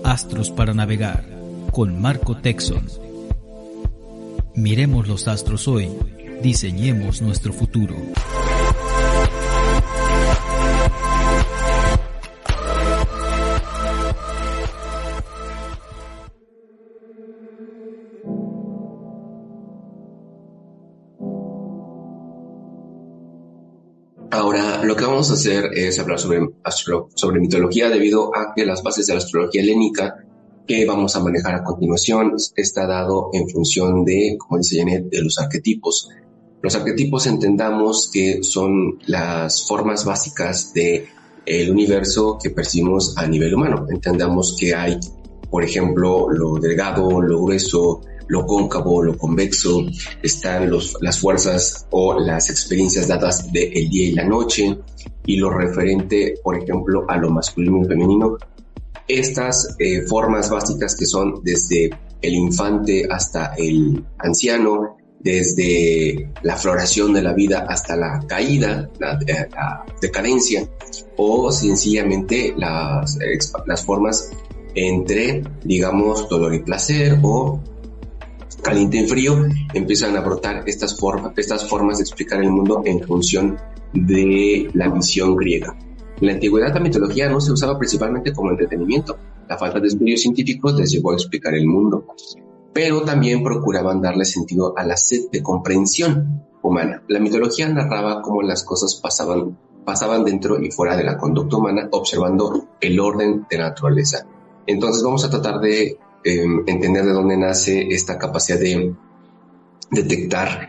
Astros para navegar con Marco Texon. Miremos los astros hoy, diseñemos nuestro futuro. Ahora, lo que vamos a hacer es hablar sobre mitología, debido a que las bases de la astrología helénica que vamos a manejar a continuación está dado en función de, como dice Janet, de los arquetipos. Los arquetipos entendamos que son las formas básicas del universo que percibimos a nivel humano. Entendamos que hay, por ejemplo, lo delgado, lo grueso, lo cóncavo, lo convexo, están las fuerzas o las experiencias dadas del día y la noche, y lo referente, por ejemplo, a lo masculino y femenino. Estas formas básicas que son desde el infante hasta el anciano, desde la floración de la vida hasta la caída, la decadencia, o sencillamente las formas entre, digamos, dolor y placer o caliente y frío, empiezan a brotar estas formas de explicar el mundo en función de la visión griega. En la antigüedad la mitología no se usaba principalmente como entretenimiento. La falta de estudios científicos les llevó a explicar el mundo, pero también procuraban darle sentido a la sed de comprensión humana. La mitología narraba cómo las cosas pasaban dentro y fuera de la conducta humana, observando el orden de la naturaleza. Entonces vamos a tratar de entender de dónde nace esta capacidad de detectar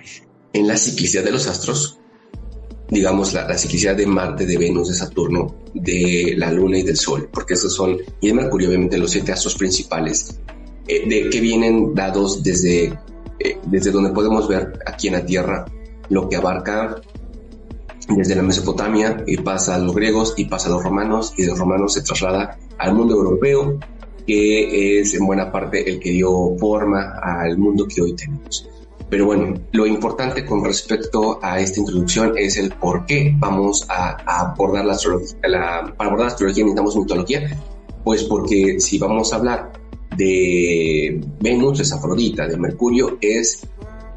en la ciclicidad de los astros, digamos la ciclicidad de Marte, de Venus, de Saturno, de la Luna y del Sol, porque esos son, y de Mercurio obviamente, los 7 astros principales que vienen dados desde donde podemos ver aquí en la Tierra, lo que abarca desde la Mesopotamia y pasa a los griegos y pasa a los romanos, y de los romanos se traslada al mundo europeo, que es en buena parte el que dio forma al mundo que hoy tenemos. Pero bueno, lo importante con respecto a esta introducción es el por qué vamos a abordar la astrología. Para abordar la astrología necesitamos mitología, pues porque si vamos a hablar de Venus es Afrodita, de Mercurio es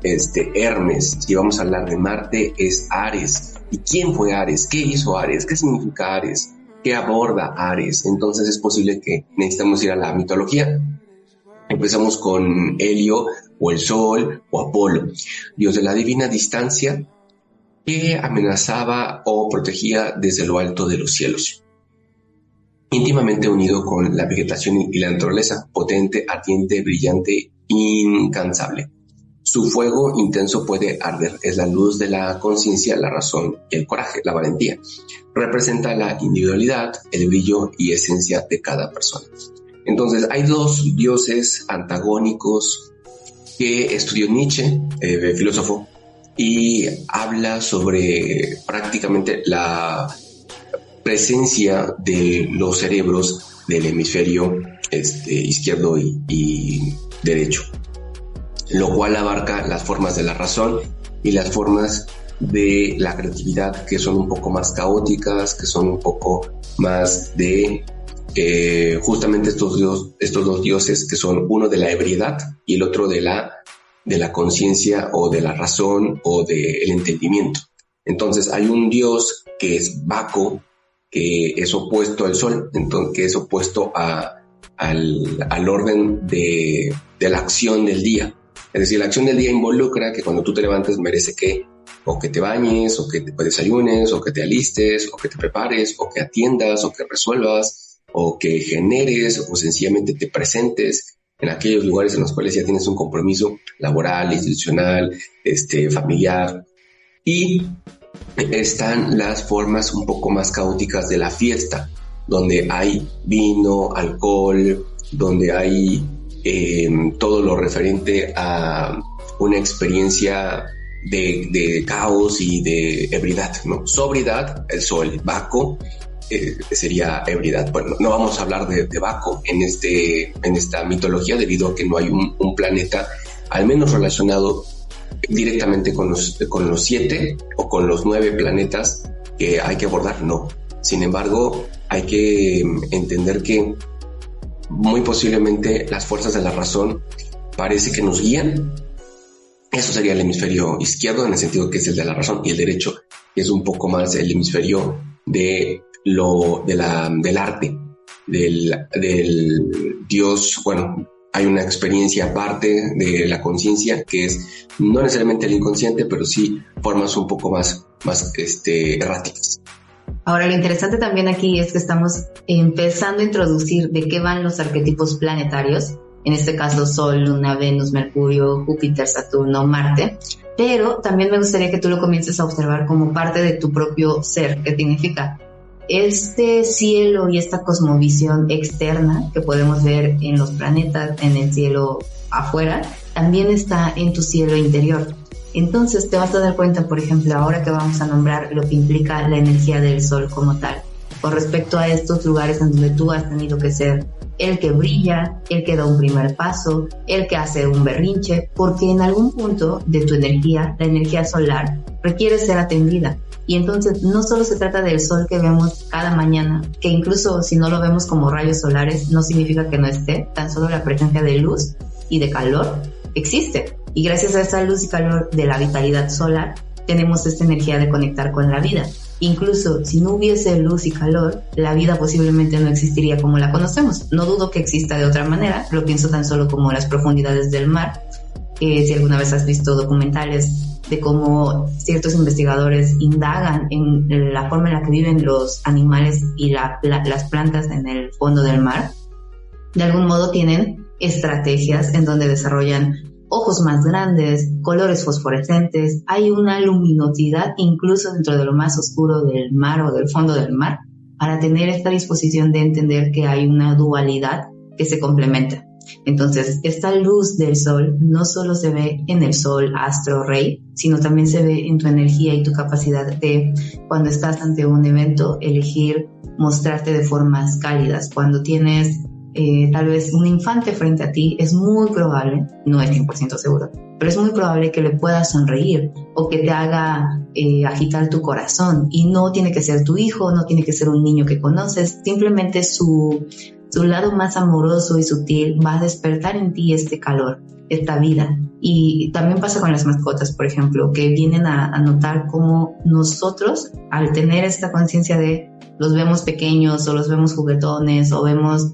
Hermes, si vamos a hablar de Marte es Ares. ¿Y quién fue Ares? ¿Qué hizo Ares? ¿Qué significa Ares? ¿Qué aborda Ares? Entonces es posible que necesitamos ir a la mitología. Empezamos con Helio o el Sol o Apolo, dios de la divina distancia que amenazaba o protegía desde lo alto de los cielos. Íntimamente unido con la vegetación y la naturaleza, potente, ardiente, brillante, incansable. Su fuego intenso puede arder, es la luz de la conciencia, la razón y el coraje, la valentía. Representa la individualidad, el brillo y esencia de cada persona. Entonces hay dos dioses antagónicos que estudió Nietzsche, filósofo, y habla sobre prácticamente la presencia de los cerebros del hemisferio izquierdo y derecho, lo cual abarca las formas de la razón y las formas de la creatividad, que son un poco más caóticas, que son un poco más de justamente estos dos dioses, que son uno de la ebriedad y el otro de la conciencia o de la razón o del entendimiento. Entonces hay un dios que es Baco, que es opuesto al sol, entonces, que es opuesto al orden de la acción del día. Es decir, la acción del día involucra que cuando tú te levantes merece que o que te bañes, o que te desayunes, o que te alistes, o que te prepares, o que atiendas, o que resuelvas, o que generes, o sencillamente te presentes en aquellos lugares en los cuales ya tienes un compromiso laboral, institucional, familiar. Y están las formas un poco más caóticas de la fiesta, donde hay vino, alcohol, donde hay todo lo referente a una experiencia de caos y de ebriedad, ¿no? Sobriedad, el sol. Baco sería ebriedad. Bueno, no vamos a hablar de Baco en esta mitología, debido a que no hay un planeta, al menos relacionado directamente con los 7 o con los 9 planetas que hay que abordar, no. Sin embargo, hay que entender que muy posiblemente las fuerzas de la razón parece que nos guían. Eso sería el hemisferio izquierdo, en el sentido que es el de la razón, y el derecho es un poco más el hemisferio del arte, del Dios. Bueno, hay una experiencia aparte de la conciencia que es no necesariamente el inconsciente, pero sí formas un poco más erráticas. Ahora, lo interesante también aquí es que estamos empezando a introducir de qué van los arquetipos planetarios, en este caso Sol, Luna, Venus, Mercurio, Júpiter, Saturno, Marte, pero también me gustaría que tú lo comiences a observar como parte de tu propio ser, que significa este cielo y esta cosmovisión externa que podemos ver en los planetas, en el cielo afuera, también está en tu cielo interior. Entonces te vas a dar cuenta, por ejemplo, ahora que vamos a nombrar lo que implica la energía del Sol como tal, con respecto a estos lugares en donde tú has tenido que ser el que brilla, el que da un primer paso, el que hace un berrinche, porque en algún punto de tu energía, la energía solar, requiere ser atendida. Y entonces no solo se trata del sol que vemos cada mañana, que incluso si no lo vemos como rayos solares, no significa que no esté, tan solo la presencia de luz y de calor existe. Y gracias a esa luz y calor de la vitalidad solar, tenemos esta energía de conectar con la vida. Incluso si no hubiese luz y calor, la vida posiblemente no existiría como la conocemos. No dudo que exista de otra manera, lo pienso tan solo como las profundidades del mar. Si alguna vez has visto documentales de cómo ciertos investigadores indagan en la forma en la que viven los animales y las plantas en el fondo del mar, de algún modo tienen estrategias en donde desarrollan ojos más grandes, colores fosforescentes, hay una luminosidad incluso dentro de lo más oscuro del mar o del fondo del mar, para tener esta disposición de entender que hay una dualidad que se complementa. Entonces, esta luz del sol no solo se ve en el sol, astro, rey, sino también se ve en tu energía y tu capacidad de, cuando estás ante un evento, elegir mostrarte de formas cálidas. Cuando tienes tal vez un infante frente a ti, es muy probable, no es 100% seguro, pero es muy probable que le puedas sonreír o que te haga agitar tu corazón. Y no tiene que ser tu hijo, no tiene que ser un niño que conoces, simplemente su lado más amoroso y sutil va a despertar en ti este calor, esta vida. Y también pasa con las mascotas, por ejemplo, que vienen a notar cómo nosotros, al tener esta conciencia de los vemos pequeños o los vemos juguetones o vemos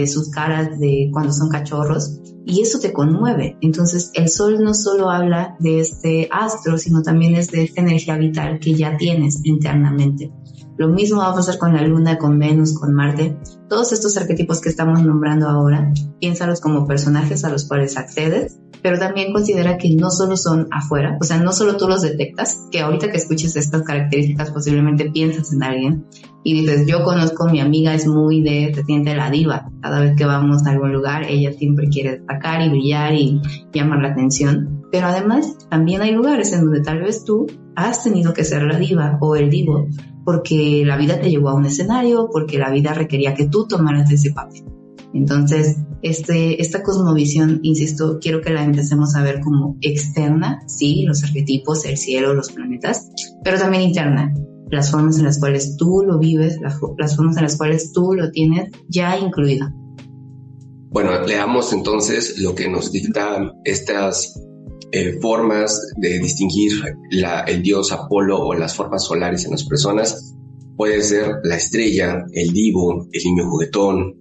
sus caras de cuando son cachorros, y eso te conmueve. Entonces el sol no solo habla de este astro, sino también es de esta energía vital que ya tienes internamente. Lo mismo va a pasar con la luna, con Venus, con Marte. Todos estos arquetipos que estamos nombrando ahora, piénsalos como personajes a los cuales accedes, pero también considera que no solo son afuera, o sea, no solo tú los detectas, que ahorita que escuches estas características posiblemente piensas en alguien y dices, yo conozco a mi amiga, es muy se siente la diva. Cada vez que vamos a algún lugar, ella siempre quiere destacar y brillar y llamar la atención. Pero además, también hay lugares en donde tal vez tú has tenido que ser la diva o el divo porque la vida te llevó a un escenario, porque la vida requería que tú tomaras ese papel. Entonces, esta cosmovisión, insisto, quiero que la empecemos a ver como externa, sí, los arquetipos, el cielo, los planetas, pero también interna, las formas en las cuales tú lo vives, las formas en las cuales tú lo tienes ya incluido. Bueno, leamos entonces lo que nos dicta estas formas de distinguir el dios Apolo o las formas solares en las personas. Puede ser la estrella, el divo, el niño juguetón,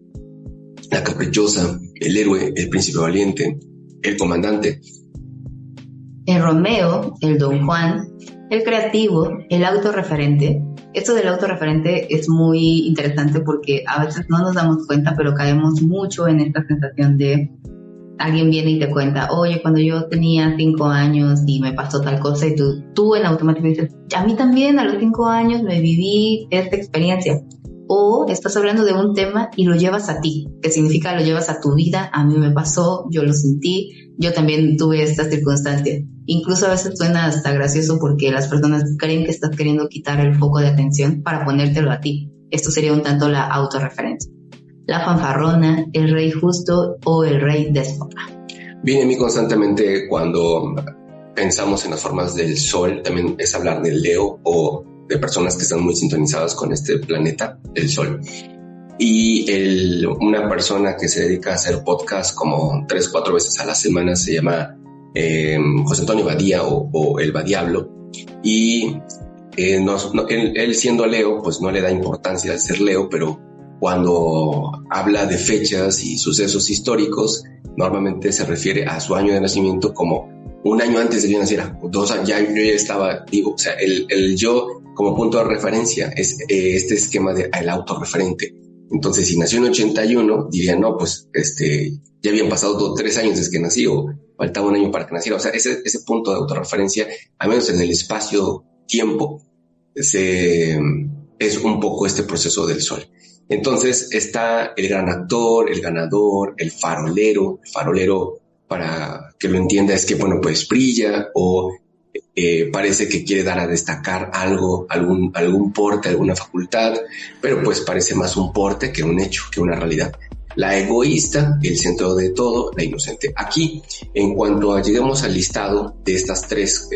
la caprichosa, el héroe, el príncipe valiente, el comandante, el Romeo, el Don Juan, el creativo, el autorreferente. Esto del autorreferente es muy interesante porque a veces no nos damos cuenta, pero caemos mucho en esta sensación de alguien viene y te cuenta, oye, cuando yo tenía 5 años y me pasó tal cosa, y tú en automático dices, a mí también a los 5 años me viví esta experiencia. O estás hablando de un tema y lo llevas a ti, que significa lo llevas a tu vida, a mí me pasó, yo lo sentí, yo también tuve esta circunstancia. Incluso a veces suena hasta gracioso porque las personas creen que estás queriendo quitar el foco de atención para ponértelo a ti. Esto sería un tanto la autorreferencia. La fanfarrona, el rey justo o el rey déspota. Viene a mí constantemente cuando pensamos en las formas del sol, también es hablar del Leo o de personas que están muy sintonizadas con este planeta, el sol. y una persona que se dedica a hacer podcast como 3-4 veces a la semana se llama José Antonio Badía o El Badiablo, y él siendo Leo, pues no le da importancia al ser Leo, pero cuando habla de fechas y sucesos históricos, normalmente se refiere a su año de nacimiento como un año antes de que yo naciera, 2 años, yo ya estaba vivo. O sea, el yo como punto de referencia es este esquema del autorreferente. Entonces, si nació en 81, diría, no, pues ya habían pasado 3 años desde que nací, o faltaba un año para que naciera. O sea, ese punto de autorreferencia, al menos en el espacio-tiempo, es un poco este proceso del sol. Entonces está el gran actor, el ganador, el farolero. El farolero, para que lo entienda, es que, bueno, pues brilla o parece que quiere dar a destacar algo, algún porte, alguna facultad, pero pues parece más un porte que un hecho, que una realidad. La egoísta, el centro de todo, la inocente. Aquí, en cuanto lleguemos al listado de estas 3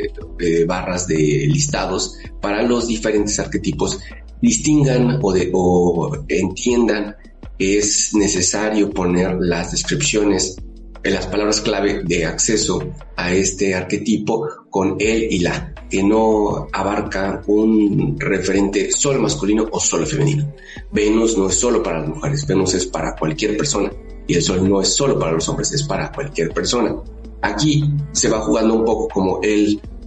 barras de listados, para los diferentes arquetipos, distingan o entiendan que es necesario poner las descripciones, las palabras clave de acceso a este arquetipo con él y la, que no abarca un referente solo masculino o solo femenino. Venus no es solo para las mujeres, Venus es para cualquier persona, y el sol no es solo para los hombres, es para cualquier persona. Aquí se va jugando un poco como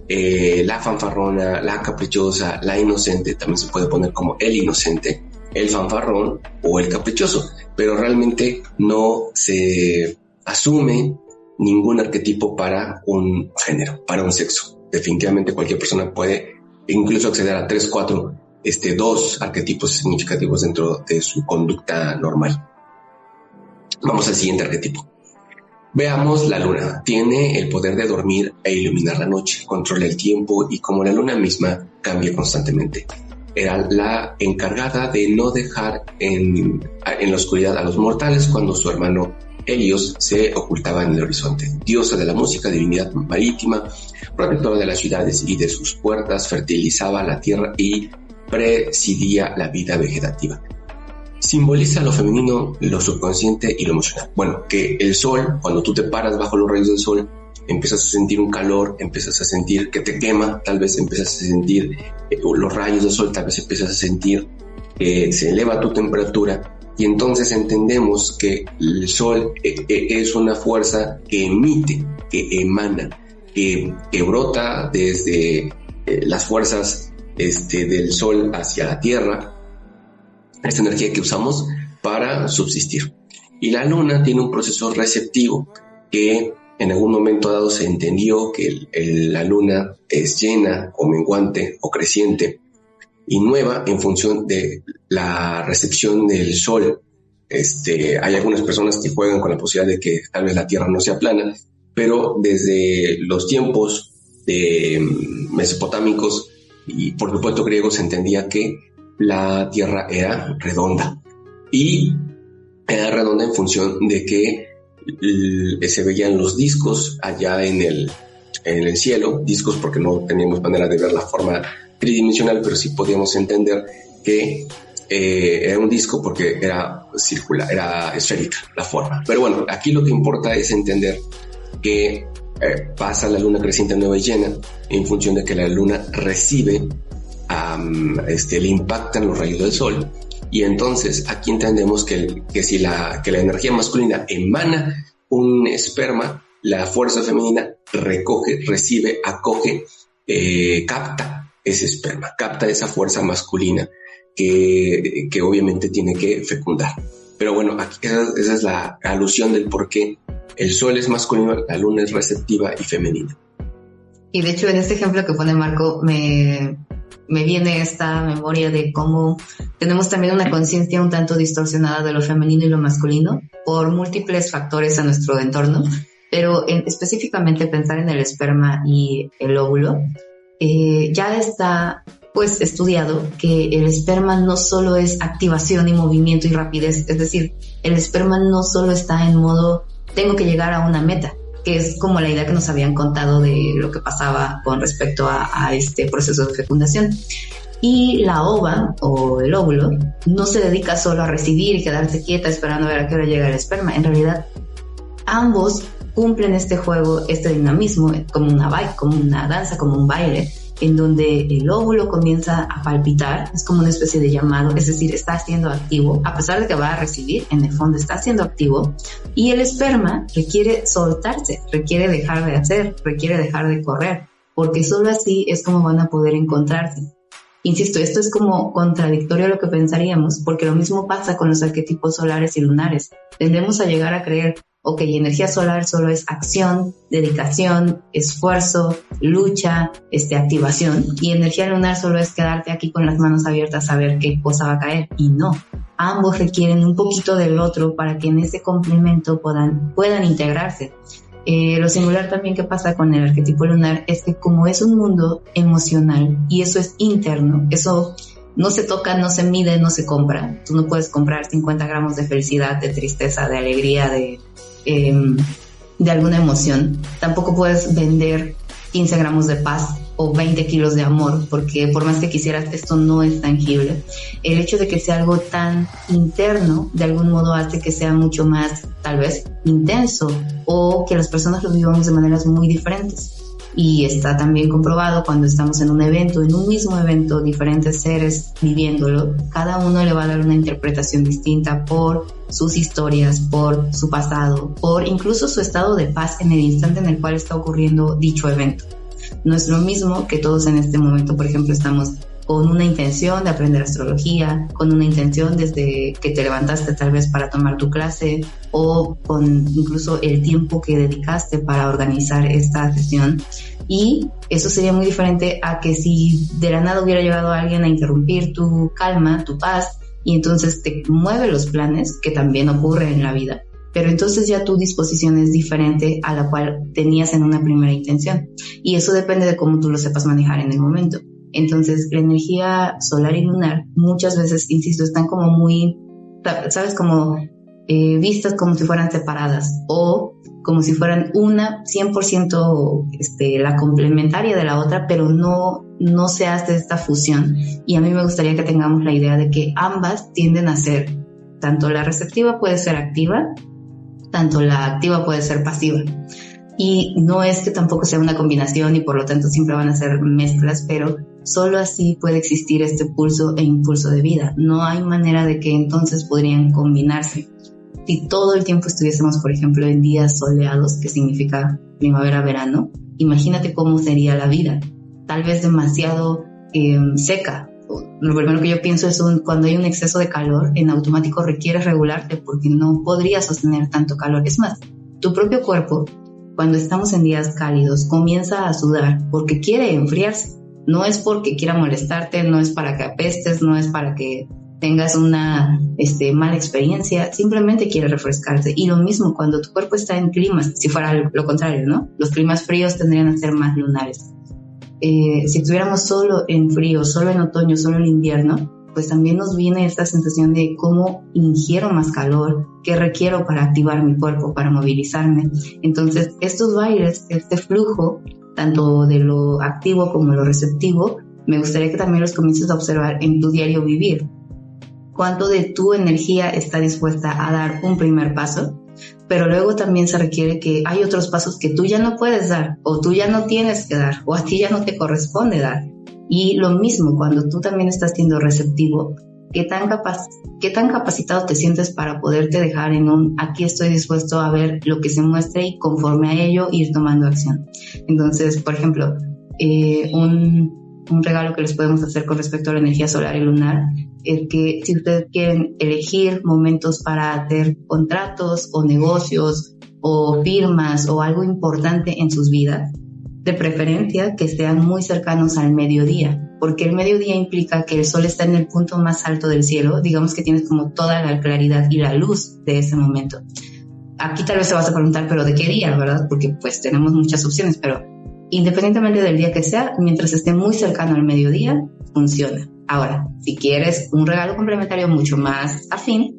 la fanfarrona, la caprichosa, la inocente. También se puede poner como el inocente, el fanfarrón o el caprichoso, pero realmente no se asume ningún arquetipo para un género, para un sexo. Definitivamente cualquier persona puede incluso acceder a 3, 4, 2 arquetipos significativos dentro de su conducta normal. Vamos al siguiente arquetipo. Veamos la luna. Tiene el poder de dormir e iluminar la noche, controla el tiempo y, como la luna misma, cambia constantemente. Era la encargada de no dejar en la oscuridad a los mortales cuando su hermano Helios se ocultaba en el horizonte. Diosa de la música, divinidad marítima, protectora de las ciudades y de sus puertas, fertilizaba la tierra y presidía la vida vegetativa. Simboliza lo femenino, lo subconsciente y lo emocional. Bueno, que el sol, cuando tú te paras bajo los rayos del sol, empiezas a sentir un calor, empiezas a sentir que te quema, tal vez empiezas a sentir los rayos del sol, tal vez empiezas a sentir que se eleva tu temperatura, y entonces entendemos que el sol es una fuerza que emite, que emana, que brota desde las fuerzas del sol hacia la tierra, esta energía que usamos para subsistir. Y la luna tiene un proceso receptivo que en algún momento dado se entendió que la luna es llena o menguante o creciente y nueva en función de la recepción del sol. Hay algunas personas que juegan con la posibilidad de que tal vez la Tierra no sea plana, pero desde los tiempos mesopotámicos y por supuesto griegos se entendía que la Tierra era redonda, y era redonda en función de que se veían los discos allá en el cielo, discos porque no teníamos manera de ver la forma tridimensional, pero sí podíamos entender que era un disco porque era circular, era esférica la forma. Pero bueno, aquí lo que importa es entender que pasa la luna creciente, nueva y llena en función de que la luna recibe, le impactan los rayos del sol, y entonces aquí entendemos que la energía masculina emana un esperma, la fuerza femenina recoge, recibe, acoge, capta ese esperma, capta esa fuerza masculina que obviamente tiene que fecundar. Pero bueno, aquí esa es la alusión del por qué el sol es masculino, la luna es receptiva y femenina. Y de hecho en este ejemplo que pone Marco me viene esta memoria de cómo tenemos también una conciencia un tanto distorsionada de lo femenino y lo masculino por múltiples factores a nuestro entorno, pero específicamente pensar en el esperma y el óvulo, ya está pues estudiado que el esperma no solo es activación y movimiento y rapidez, es decir, el esperma no solo está en modo tengo que llegar a una meta, que es como la idea que nos habían contado de lo que pasaba con respecto a este proceso de fecundación, Y la ova o el óvulo no se dedica solo a recibir y quedarse quieta esperando a ver a qué hora llega el esperma. En realidad, ambos cumplen este juego, este dinamismo, como una danza, como un baile, en donde el óvulo comienza a palpitar, es como una especie de llamado, es decir, está siendo activo, a pesar de que va a recibir, en el fondo está siendo activo, y el esperma requiere soltarse, requiere dejar de hacer, requiere dejar de correr, porque solo así es como van a poder encontrarse. Insisto, esto es como contradictorio a lo que pensaríamos, porque lo mismo pasa con los arquetipos solares y lunares. Tendemos a llegar a creer, ok, energía solar solo es acción, dedicación, esfuerzo, lucha, activación, y energía lunar solo es quedarte aquí con las manos abiertas a ver qué cosa va a caer, y no. Ambos requieren un poquito del otro para que en ese complemento puedan integrarse. Lo singular también que pasa con el arquetipo lunar es que como es un mundo emocional y eso es interno, eso no se toca, no se mide, no se compra. Tú no puedes comprar 50 gramos de felicidad, de tristeza, de alegría, de alguna emoción. Tampoco puedes vender 15 gramos de paz o 20 kilos de amor, porque por más que quisieras, esto no es tangible. El hecho de que sea algo tan interno, de algún modo hace que sea mucho más, tal vez, intenso, o que las personas lo vivamos de maneras muy diferentes. Y está también comprobado cuando estamos en un evento, en un mismo evento, diferentes seres viviéndolo, cada uno le va a dar una interpretación distinta por sus historias, por su pasado, por incluso su estado de paz en el instante en el cual está ocurriendo dicho evento. No es lo mismo que todos en este momento, por ejemplo, estamos con una intención de aprender astrología, con una intención desde que te levantaste tal vez para tomar tu clase, o con incluso el tiempo que dedicaste para organizar esta sesión. Y eso sería muy diferente a que si de la nada hubiera llegado alguien a interrumpir tu calma, tu paz, y entonces te mueve los planes, que también ocurre en la vida. Pero entonces ya tu disposición es diferente a la cual tenías en una primera intención. Y eso depende de cómo tú lo sepas manejar en el momento. Entonces, la energía solar y lunar muchas veces, insisto, están como muy, ¿sabes? Como vistas como si fueran separadas o como si fueran una 100% la complementaria de la otra, pero no se hace esta fusión. Y a mí me gustaría que tengamos la idea de que ambas tienden a ser, tanto la receptiva puede ser activa, tanto la activa puede ser pasiva. Y no es que tampoco sea una combinación y por lo tanto siempre van a ser mezclas, pero solo así puede existir este pulso e impulso de vida. No hay manera de que entonces podrían combinarse. Si todo el tiempo estuviésemos, por ejemplo, en días soleados, que significa primavera-verano, imagínate cómo sería la vida. Tal vez demasiado seca. Lo primero que yo pienso es cuando hay un exceso de calor, en automático requieres regularte porque no podrías sostener tanto calor. Es más, tu propio cuerpo, cuando estamos en días cálidos, comienza a sudar porque quiere enfriarse. No es porque quiera molestarte, no es para que apestes, no es para que tengas una mala experiencia, simplemente quiere refrescarse. Y lo mismo cuando tu cuerpo está en climas, si fuera lo contrario, ¿no? Los climas fríos tendrían a ser más lunares. Si estuviéramos solo en frío, solo en otoño, solo en invierno, pues también nos viene esta sensación de cómo ingiero más calor, qué requiero para activar mi cuerpo, para movilizarme. Entonces, estos bailes, este flujo, tanto de lo activo como lo receptivo, me gustaría que también los comiences a observar en tu diario vivir. Cuánto de tu energía está dispuesta a dar un primer paso, pero luego también se requiere que hay otros pasos que tú ya no puedes dar, o tú ya no tienes que dar, o a ti ya no te corresponde dar. Y lo mismo, cuando tú también estás siendo receptivo, ¿qué tan capacitado te sientes para poderte dejar en aquí estoy dispuesto a ver lo que se muestre y conforme a ello ir tomando acción? Entonces, por ejemplo, un regalo que les podemos hacer con respecto a la energía solar y lunar es que si ustedes quieren elegir momentos para hacer contratos o negocios o firmas o algo importante en sus vidas, de preferencia que sean muy cercanos al mediodía, porque el mediodía implica que el sol está en el punto más alto del cielo, digamos que tienes como toda la claridad y la luz de ese momento. Aquí tal vez te vas a preguntar, ¿pero de qué día, verdad? Porque pues tenemos muchas opciones, pero independientemente del día que sea, mientras esté muy cercano al mediodía, funciona. Ahora, si quieres un regalo complementario mucho más afín,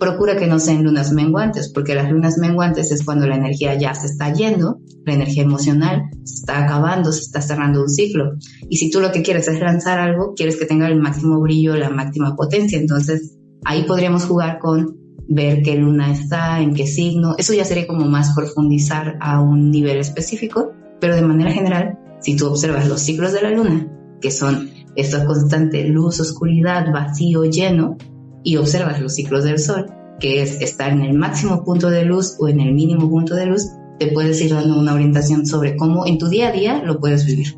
procura que no sean lunas menguantes, porque las lunas menguantes es cuando la energía ya se está yendo, la energía emocional se está acabando, se está cerrando un ciclo. Y si tú lo que quieres es lanzar algo, quieres que tenga el máximo brillo, la máxima potencia. Entonces, ahí podríamos jugar con ver qué luna está, en qué signo. Eso ya sería como más profundizar a un nivel específico, pero de manera general, si tú observas los ciclos de la luna, que son esta constante luz, oscuridad, vacío, lleno, y observas los ciclos del sol, que es estar en el máximo punto de luz o en el mínimo punto de luz, te puedes ir dando una orientación sobre cómo en tu día a día lo puedes vivir.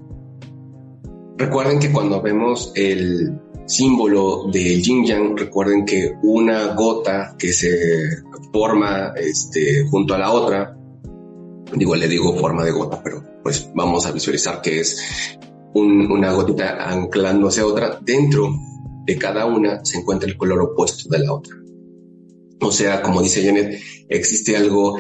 Recuerden que cuando vemos el símbolo del yin yang, recuerden que una gota que se forma junto a la otra, le digo forma de gota, pero pues vamos a visualizar que es una gotita anclándose a otra. Dentro de cada una se encuentra el color opuesto de la otra. O sea, como dice Janet, existe algo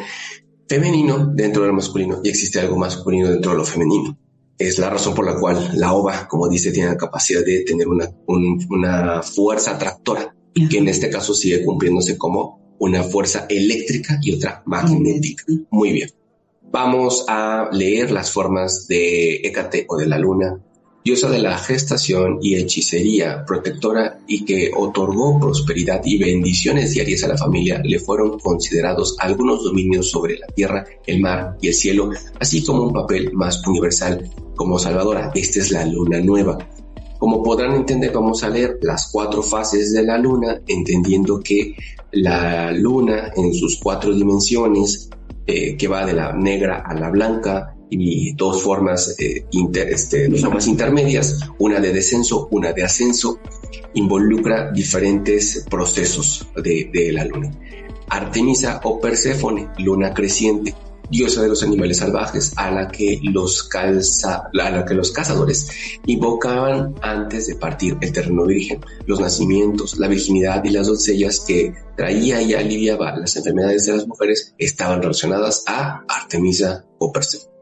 femenino dentro de lo masculino y existe algo masculino dentro de lo femenino. Es la razón por la cual la ova, como dice, tiene la capacidad de tener una fuerza atractora, que en este caso sigue cumpliéndose como una fuerza eléctrica y otra magnética. Muy bien. Vamos a leer las formas de Hécate o de la luna, diosa de la gestación y hechicería, protectora y que otorgó prosperidad y bendiciones diarias a la familia. Le fueron considerados algunos dominios sobre la tierra, el mar y el cielo, así como un papel más universal como salvadora. Esta es la luna nueva. Como podrán entender, vamos a leer las 4 fases de la luna, entendiendo que la luna en sus 4 dimensiones, que va de la negra a la blanca, y 2 formas, 2 formas intermedias, una de descenso, una de ascenso, involucra diferentes procesos de la luna. Artemisa o Perséfone, luna creciente, diosa de los animales salvajes, a la que los cazadores invocaban antes de partir el terreno virgen. Los nacimientos, la virginidad y las doncellas que traía y aliviaba las enfermedades de las mujeres estaban relacionadas a Artemisa o Perséfone.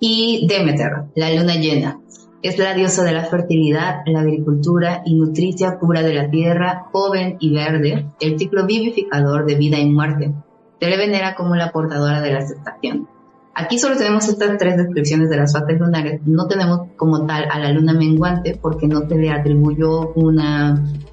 Y Demeter, la luna llena, es la diosa de la fertilidad, la agricultura y nutricia pura de la tierra, joven y verde, el ciclo vivificador de vida y muerte. Se le venera como la portadora de la aceptación. Aquí solo tenemos estas 3 descripciones de las fases lunares. No tenemos como tal a la luna menguante porque no se le atribuyó un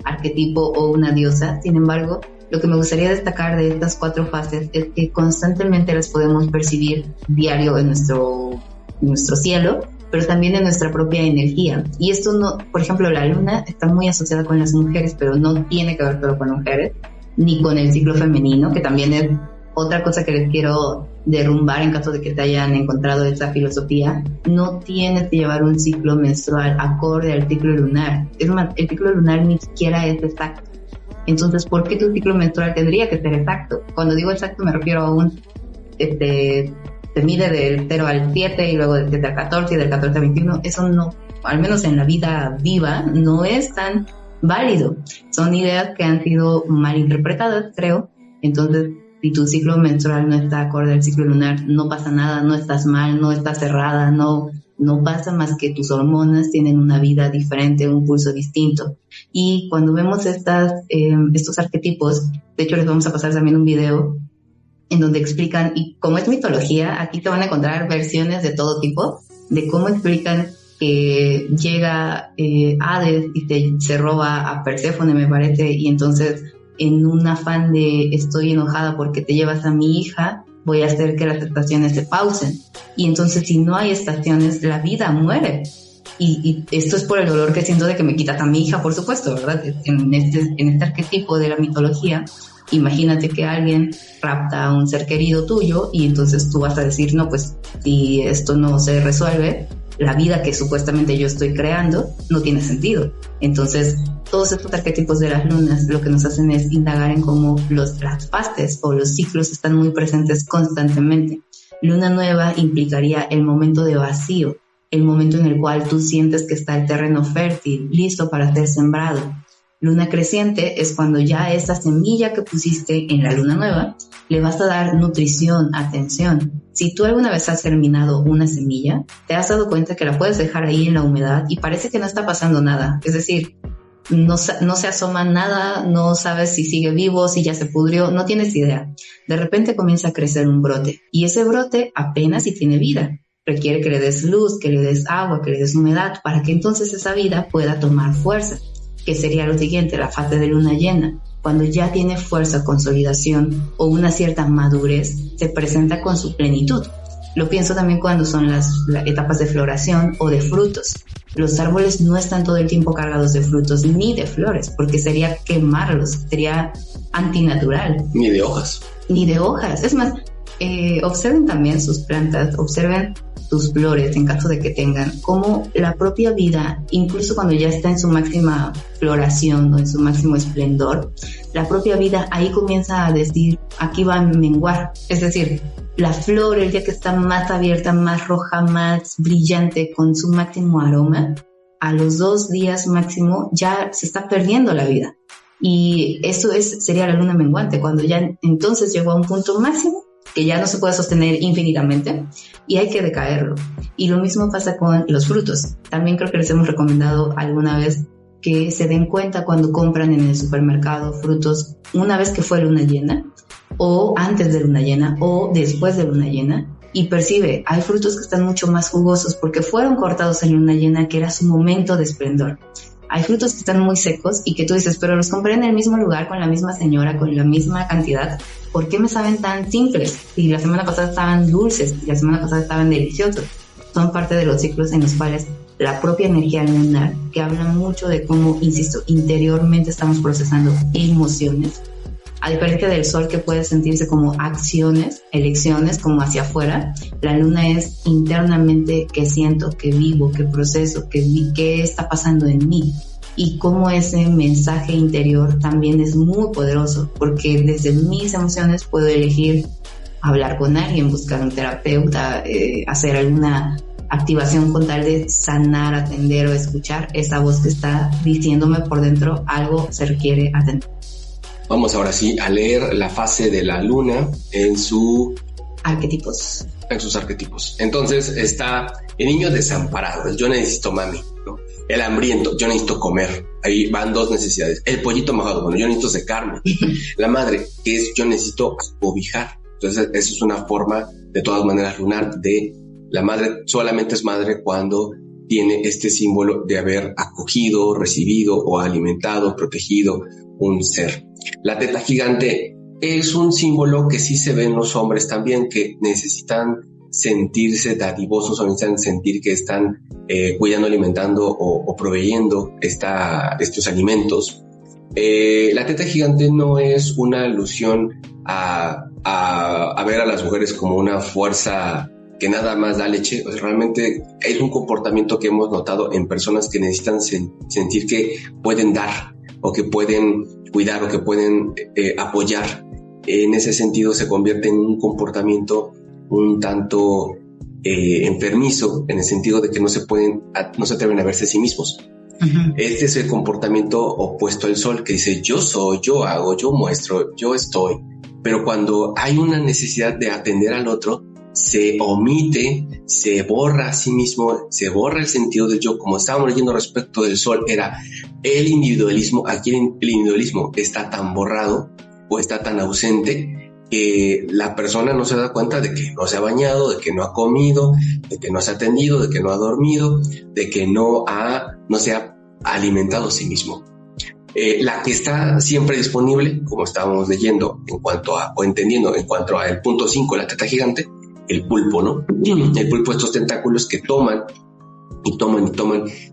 arquetipo o una diosa. Sin embargo, lo que me gustaría destacar de estas 4 fases es que constantemente las podemos percibir diario en nuestro cielo, pero también en nuestra propia energía. Y esto no, por ejemplo, la luna está muy asociada con las mujeres, pero no tiene que ver solo con mujeres, ni con el ciclo femenino, que también es otra cosa que les quiero derrumbar en caso de que te hayan encontrado esa filosofía. No tienes que llevar un ciclo menstrual acorde al ciclo lunar. Es más, el ciclo lunar ni siquiera es exacto. Entonces, ¿por qué tu ciclo menstrual tendría que ser exacto? Cuando digo exacto me refiero a se mide del 0 al 7 y luego del 7 al 14 y del 14 al 21. Eso no, al menos en la vida viva, no es tan válido. Son ideas que han sido mal interpretadas, creo. Entonces, si tu ciclo menstrual no está acorde al ciclo lunar, no pasa nada, no estás mal, no estás cerrada, no pasa más que tus hormonas tienen una vida diferente, un pulso distinto. Y cuando vemos estos arquetipos, de hecho les vamos a pasar también un video en donde explican, y como es mitología, aquí te van a encontrar versiones de todo tipo, de cómo explican que llega Hades y se roba a Perséfone, me parece, y entonces en un afán de estoy enojada porque te llevas a mi hija, voy a hacer que las estaciones se pausen. Y entonces si no hay estaciones, la vida muere. Y esto es por el dolor que siento de que me quitas a mi hija, por supuesto, ¿verdad? En este arquetipo de la mitología, imagínate que alguien rapta a un ser querido tuyo y entonces tú vas a decir, no, pues si esto no se resuelve, la vida que supuestamente yo estoy creando no tiene sentido. Entonces, todos estos arquetipos de las lunas lo que nos hacen es indagar en cómo las fases o los ciclos están muy presentes constantemente. Luna nueva implicaría el momento de vacío, el momento en el cual tú sientes que está el terreno fértil, listo para ser sembrado. Luna creciente es cuando ya esa semilla que pusiste en la luna nueva le vas a dar nutrición, atención. Si tú alguna vez has germinado una semilla, te has dado cuenta que la puedes dejar ahí en la humedad y parece que no está pasando nada. Es decir, no se asoma nada, no sabes si sigue vivo, si ya se pudrió, no tienes idea. De repente comienza a crecer un brote y ese brote apenas si tiene vida. Requiere que le des luz, que le des agua, que le des humedad para que entonces esa vida pueda tomar fuerza, que sería lo siguiente, la fase de luna llena. Cuando ya tiene fuerza, consolidación o una cierta madurez, se presenta con su plenitud. Lo pienso también cuando son las etapas de floración o de frutos. Los árboles no están todo el tiempo cargados de frutos ni de flores, porque sería quemarlos, sería antinatural. Ni de hojas. Ni de hojas. Es más, observen también sus plantas, observen sus flores en caso de que tengan, como la propia vida, incluso cuando ya está en su máxima floración o en su máximo esplendor, la propia vida ahí comienza a decir, aquí va a menguar. Es decir, la flor, el día que está más abierta, más roja, más brillante, con su máximo aroma, a los 2 días máximo ya se está perdiendo la vida. Y eso sería la luna menguante, cuando ya entonces llegó a un punto máximo que ya no se puede sostener infinitamente y hay que decaerlo. Y lo mismo pasa con los frutos. También creo que les hemos recomendado alguna vez que se den cuenta cuando compran en el supermercado frutos una vez que fue luna llena, o antes de luna llena, o después de luna llena, y percibe, hay frutos que están mucho más jugosos porque fueron cortados en luna llena, que era su momento de esplendor. Hay frutos que están muy secos y que tú dices, pero los compré en el mismo lugar, con la misma señora, con la misma cantidad. ¿Por qué me saben tan simples? Si la semana pasada estaban dulces, si la semana pasada estaban deliciosos. Son parte de los ciclos en los cuales la propia energía lunar, que habla mucho de cómo, insisto, interiormente estamos procesando emociones, a diferencia del sol, que puede sentirse como acciones, elecciones, como hacia afuera, la luna es internamente qué siento, qué vivo, qué proceso, qué está pasando en mí. Y cómo ese mensaje interior también es muy poderoso, porque desde mis emociones puedo elegir hablar con alguien, buscar un terapeuta, hacer alguna activación con tal de sanar, atender o escuchar esa voz que está diciéndome por dentro algo se requiere atender. Vamos ahora sí a leer la fase de la luna en sus arquetipos. Entonces está el niño desamparado, el yo necesito mami, ¿no? El hambriento, yo necesito comer. Ahí van 2 necesidades. El pollito mojado, bueno, yo necesito secarme. La madre, que es yo necesito cobijar. Entonces esa es una forma, de todas maneras, lunar de la madre. Solamente es madre cuando tiene este símbolo de haber acogido, recibido o alimentado, protegido un ser. La teta gigante es un símbolo que sí se ve en los hombres también, que necesitan sentirse dadivosos o necesitan sentir que están cuidando, alimentando o proveyendo estos alimentos. La teta gigante no es una alusión a ver a las mujeres como una fuerza que nada más da leche. O sea, realmente es un comportamiento que hemos notado en personas que necesitan sentir que pueden dar o que pueden cuidar o que pueden apoyar. En ese sentido se convierte en un comportamiento un tanto enfermizo, en el sentido de que no se atreven a verse a sí mismos. Uh-huh. Este es el comportamiento opuesto al sol, que dice yo soy, yo hago, yo muestro, yo estoy. Pero cuando hay una necesidad de atender al otro, se omite, se borra a sí mismo, se borra el sentido del yo. Como estábamos leyendo respecto del sol, era el individualismo. Aquí el individualismo está tan borrado o está tan ausente que la persona no se da cuenta de que no se ha bañado, de que no ha comido, de que no se ha atendido, de que no ha dormido, de que no se ha alimentado a sí mismo. La que está siempre disponible, como estábamos leyendo entendiendo en cuanto al punto 5, la teta gigante, el pulpo, ¿no? El pulpo, estos tentáculos que toman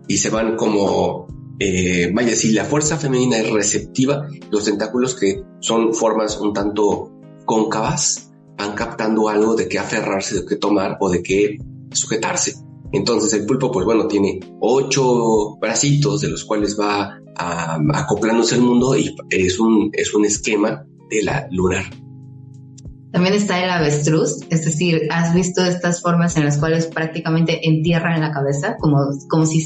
y se van como, si la fuerza femenina es receptiva, los tentáculos, que son formas un tanto cóncavas, van captando algo de que aferrarse, de que tomar o de que sujetarse. Entonces el pulpo, pues bueno, tiene 8 bracitos de los cuales va acoplándose al mundo, y es un esquema de la lunar. También está el avestruz, es decir, ¿has visto estas formas en las cuales prácticamente entierran la cabeza? Como si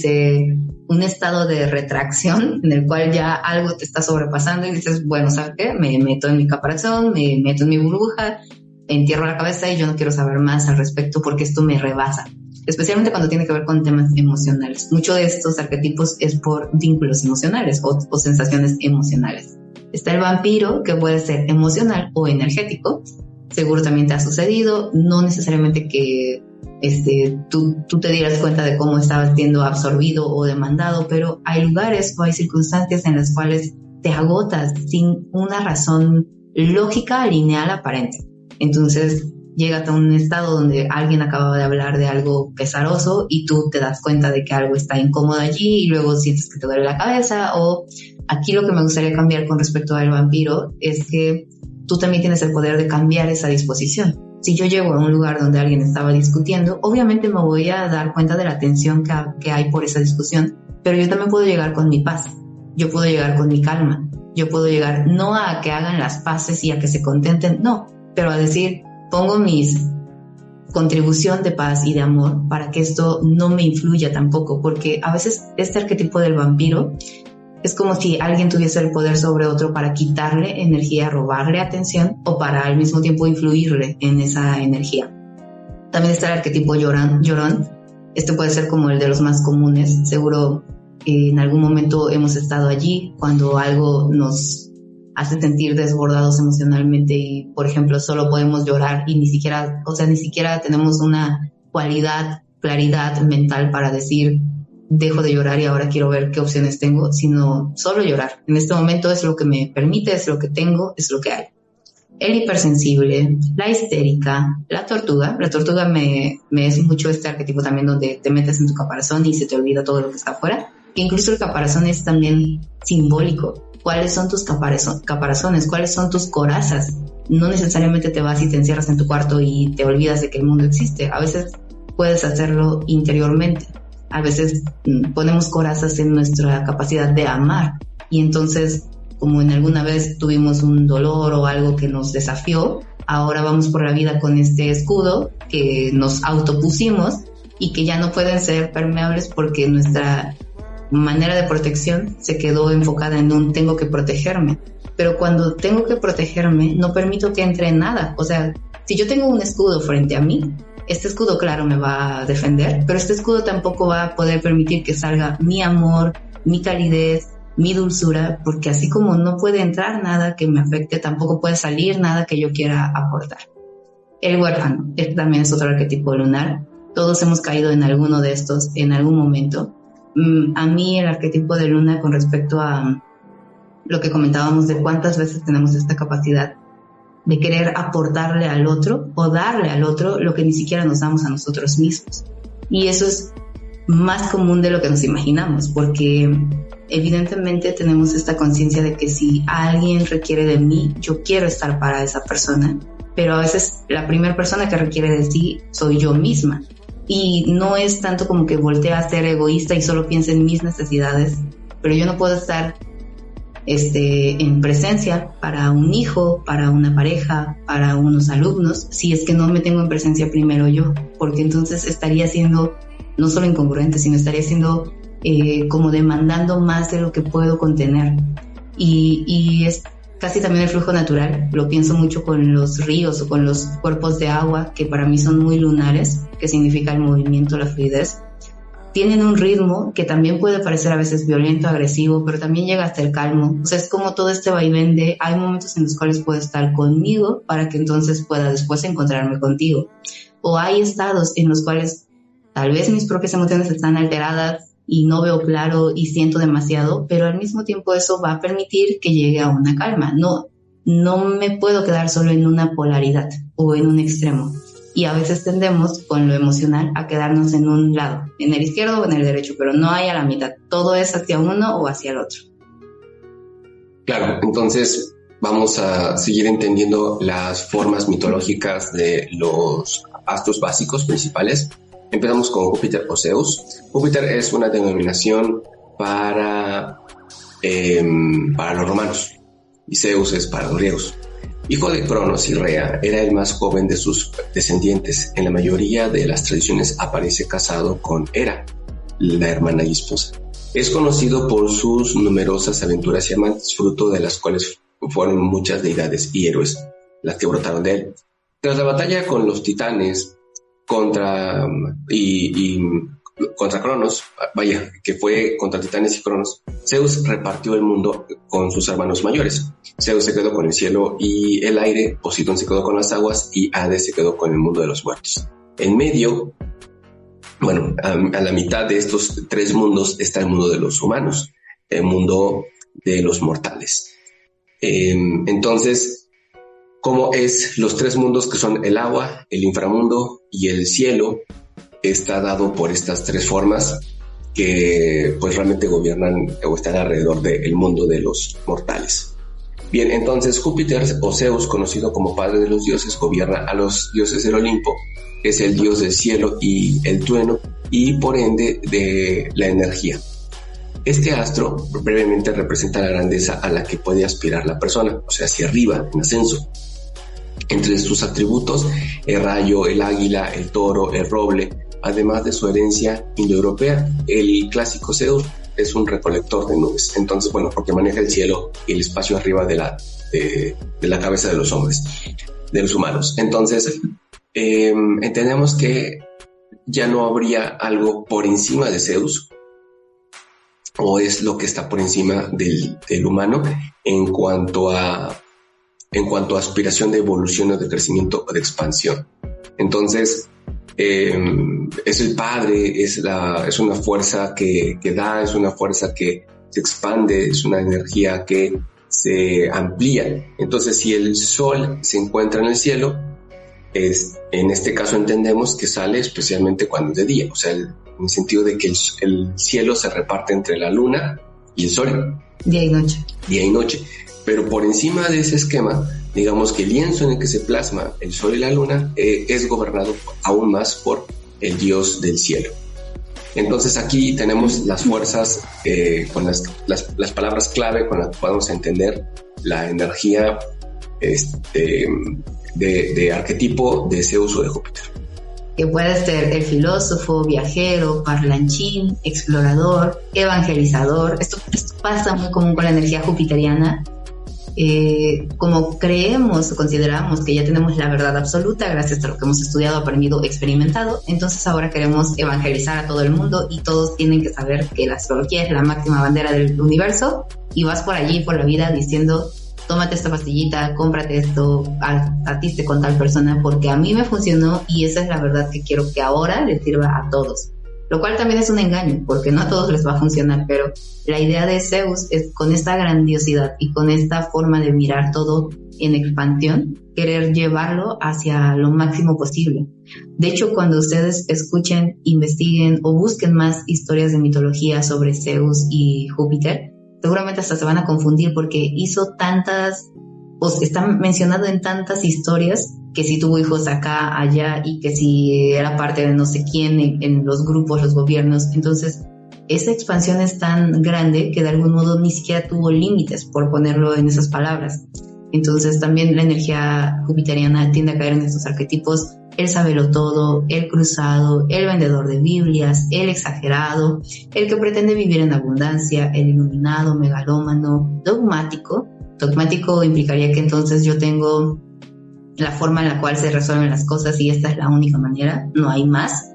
un estado de retracción en el cual ya algo te está sobrepasando y dices, bueno, ¿sabes qué? Me meto en mi caparazón, me meto en mi burbuja, entierro la cabeza y yo no quiero saber más al respecto porque esto me rebasa. especialmente cuando tiene que ver con temas emocionales. Muchos de estos arquetipos es por vínculos emocionales o sensaciones emocionales. Está el vampiro, que puede ser emocional o energético. Seguro también te ha sucedido, no necesariamente que tú te dieras cuenta de cómo estabas siendo absorbido o demandado, pero hay lugares o hay circunstancias en las cuales te agotas sin una razón lógica, lineal, aparente. Entonces llegas a un estado donde alguien acaba de hablar de algo pesaroso y tú te das cuenta de que algo está incómodo allí y luego sientes que te duele la cabeza. O aquí lo que me gustaría cambiar con respecto al vampiro es que tú también tienes el poder de cambiar esa disposición. Si yo llego a un lugar donde alguien estaba discutiendo, obviamente me voy a dar cuenta de la tensión que hay por esa discusión, pero yo también puedo llegar con mi paz, yo puedo llegar con mi calma, yo puedo llegar no a que hagan las paces y a que se contenten, no, pero a decir, pongo mis contribución de paz y de amor para que esto no me influya tampoco, porque a veces este arquetipo del vampiro es como si alguien tuviese el poder sobre otro para quitarle energía, robarle atención o para al mismo tiempo influirle en esa energía. También está el arquetipo llorón. Este puede ser como el de los más comunes. Seguro en algún momento hemos estado allí cuando algo nos hace sentir desbordados emocionalmente y, por ejemplo, solo podemos llorar y ni siquiera tenemos una claridad mental para decir dejo de llorar y ahora quiero ver qué opciones tengo, sino solo llorar. En este momento es lo que me permite, es lo que tengo, es lo que hay. El hipersensible, la histérica, la tortuga. La tortuga me es mucho este arquetipo también donde te metes en tu caparazón y se te olvida todo lo que está afuera. Que incluso el caparazón es también simbólico. ¿Cuáles son tus caparazones? ¿Cuáles son tus corazas? No necesariamente te vas y te encierras en tu cuarto y te olvidas de que el mundo existe. A veces puedes hacerlo interiormente. A veces ponemos corazas en nuestra capacidad de amar y entonces, como en alguna vez tuvimos un dolor o algo que nos desafió, ahora vamos por la vida con este escudo que nos autopusimos y que ya no pueden ser permeables porque nuestra manera de protección se quedó enfocada en un tengo que protegerme. Pero cuando tengo que protegerme, no permito que entre nada. O sea, si yo tengo un escudo frente a mí, este escudo, claro, me va a defender, pero este escudo tampoco va a poder permitir que salga mi amor, mi calidez, mi dulzura, porque así como no puede entrar nada que me afecte, tampoco puede salir nada que yo quiera aportar. El huérfano, este también es otro arquetipo lunar. Todos hemos caído en alguno de estos en algún momento. A mí el arquetipo de luna, con respecto a lo que comentábamos de cuántas veces tenemos esta capacidad de querer aportarle al otro o darle al otro lo que ni siquiera nos damos a nosotros mismos. Y eso es más común de lo que nos imaginamos, porque evidentemente tenemos esta conciencia de que si alguien requiere de mí, yo quiero estar para esa persona, pero a veces la primera persona que requiere de ti soy yo misma. Y no es tanto como que voltee a ser egoísta y solo piense en mis necesidades, pero yo no puedo estar en presencia para un hijo, para una pareja, para unos alumnos, si es que no me tengo en presencia primero yo, porque entonces estaría siendo no solo incongruente, sino estaría siendo como demandando más de lo que puedo contener. Y es casi también el flujo natural. Lo pienso mucho con los ríos o con los cuerpos de agua, que para mí son muy lunares, que significa el movimiento, la fluidez. Tienen un ritmo que también puede parecer a veces violento, agresivo, pero también llega hasta el calmo. O sea, es como todo este vaivén de hay momentos en los cuales puedo estar conmigo para que entonces pueda después encontrarme contigo. O hay estados en los cuales tal vez mis propias emociones están alteradas y no veo claro y siento demasiado, pero al mismo tiempo eso va a permitir que llegue a una calma. No me puedo quedar solo en una polaridad o en un extremo. Y a veces tendemos con lo emocional a quedarnos en un lado, en el izquierdo o en el derecho, pero no hay a la mitad. Todo es hacia uno o hacia el otro. Claro, entonces vamos a seguir entendiendo las formas mitológicas de los astros básicos principales. Empezamos con Júpiter o Zeus. Júpiter es una denominación para los romanos y Zeus es para los griegos. Hijo de Cronos y Rea, era el más joven de sus descendientes. En la mayoría de las tradiciones aparece casado con Hera, la hermana y esposa. Es conocido por sus numerosas aventuras y amantes, fruto de las cuales fueron muchas deidades y héroes las que brotaron de él. Tras la batalla con los titanes, contra Cronos, que fue contra Titanes y Cronos, Zeus repartió el mundo con sus hermanos mayores. Zeus se quedó con el cielo y el aire, Poseidón se quedó con las aguas y Hades se quedó con el mundo de los muertos. En medio, a la mitad de estos tres mundos está el mundo de los humanos, el mundo de los mortales. Entonces, ¿cómo es los tres mundos que son el agua, el inframundo y el cielo? Está dado por estas tres formas que pues realmente gobiernan o están alrededor del mundo de los mortales. Bien, entonces Júpiter o Zeus, conocido como padre de los dioses, gobierna a los dioses del Olimpo, es el dios del cielo y el trueno y por ende de la energía. Este astro brevemente representa la grandeza a la que puede aspirar la persona, o sea, hacia arriba, en ascenso. Entre sus atributos, el rayo, el águila, el toro, el roble, además de su herencia indoeuropea. El clásico Zeus es un recolector de nubes, entonces, porque maneja el cielo y el espacio arriba de la cabeza de los hombres, de los humanos. Entonces, entendemos que ya no habría algo por encima de Zeus, o es lo que está por encima del humano en cuanto a aspiración de evolución o de crecimiento o de expansión. Entonces, es el padre, es una fuerza que da, es una fuerza que se expande, es una energía que se amplía. Entonces, si el sol se encuentra en el cielo, en este caso entendemos que sale especialmente cuando es de día, o sea, en el sentido de que el cielo se reparte entre la luna y el sol. Día y noche. Día y noche. Pero por encima de ese esquema, digamos que el lienzo en el que se plasma el sol y la luna es gobernado aún más por el dios del cielo. Entonces aquí tenemos las fuerzas con las palabras clave con las que podemos entender la energía de arquetipo de Zeus o de Júpiter. Que puede ser el filósofo, viajero, parlanchín, explorador, evangelizador. Esto pasa muy común con la energía jupiteriana. Como creemos o consideramos que ya tenemos la verdad absoluta gracias a lo que hemos estudiado, aprendido, experimentado, entonces ahora queremos evangelizar a todo el mundo y todos tienen que saber que la astrología es la máxima bandera del universo y vas por allí por la vida diciendo: tómate esta pastillita, cómprate esto, atiste con tal persona porque a mí me funcionó y esa es la verdad que quiero que ahora les sirva a todos. Lo cual también es un engaño, porque no a todos les va a funcionar, pero la idea de Zeus es, con esta grandiosidad y con esta forma de mirar todo en expansión, querer llevarlo hacia lo máximo posible. De hecho, cuando ustedes escuchen, investiguen o busquen más historias de mitología sobre Zeus y Júpiter, seguramente hasta se van a confundir porque hizo tantas, pues está mencionado en tantas historias, que si tuvo hijos acá, allá, y que si era parte de no sé quién en los grupos, los gobiernos. Entonces, esa expansión es tan grande que de algún modo ni siquiera tuvo límites, por ponerlo en esas palabras. Entonces, también la energía jupiteriana tiende a caer en estos arquetipos: el sabelotodo, el cruzado, el vendedor de Biblias, el exagerado, el que pretende vivir en abundancia, el iluminado, megalómano, dogmático. Dogmático implicaría que entonces yo tengo la forma en la cual se resuelven las cosas y esta es la única manera, no hay más.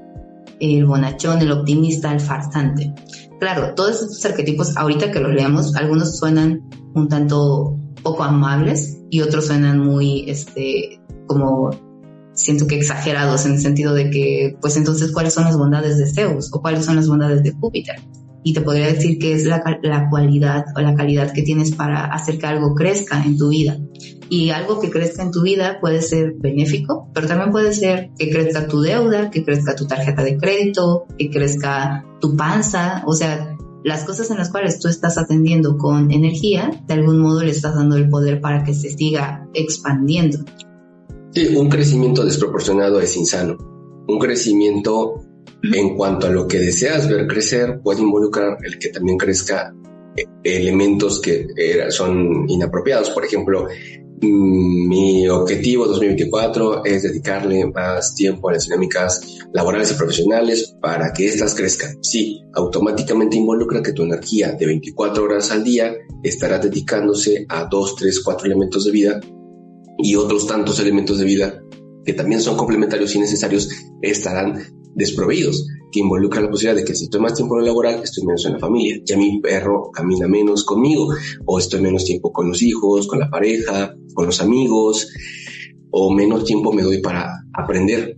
El bonachón, el optimista, el farsante. Claro, todos estos arquetipos, ahorita que los leemos, algunos suenan un tanto poco amables y otros suenan muy, como siento que exagerados, en el sentido de que, pues entonces, ¿cuáles son las bondades de Zeus o cuáles son las bondades de Júpiter? Y te podría decir que es la cualidad o la calidad que tienes para hacer que algo crezca en tu vida. Y algo que crezca en tu vida puede ser benéfico, pero también puede ser que crezca tu deuda, que crezca tu tarjeta de crédito, que crezca tu panza. O sea, las cosas en las cuales tú estás atendiendo con energía, de algún modo le estás dando el poder para que se siga expandiendo. Sí, un crecimiento desproporcionado es insano. Un crecimiento en cuanto a lo que deseas ver crecer puede involucrar el que también crezca elementos que son inapropiados. Por ejemplo, mi objetivo 2024 es dedicarle más tiempo a las dinámicas laborales y profesionales para que éstas crezcan. Sí, automáticamente involucra que tu energía de 24 horas al día estará dedicándose a 2, 3, 4 elementos de vida y otros tantos elementos de vida que también son complementarios y necesarios, estarán desproveídos, que involucra la posibilidad de que si estoy más tiempo en lo laboral, estoy menos en la familia, ya mi perro camina menos conmigo, o estoy menos tiempo con los hijos, con la pareja, con los amigos, o menos tiempo me doy para aprender.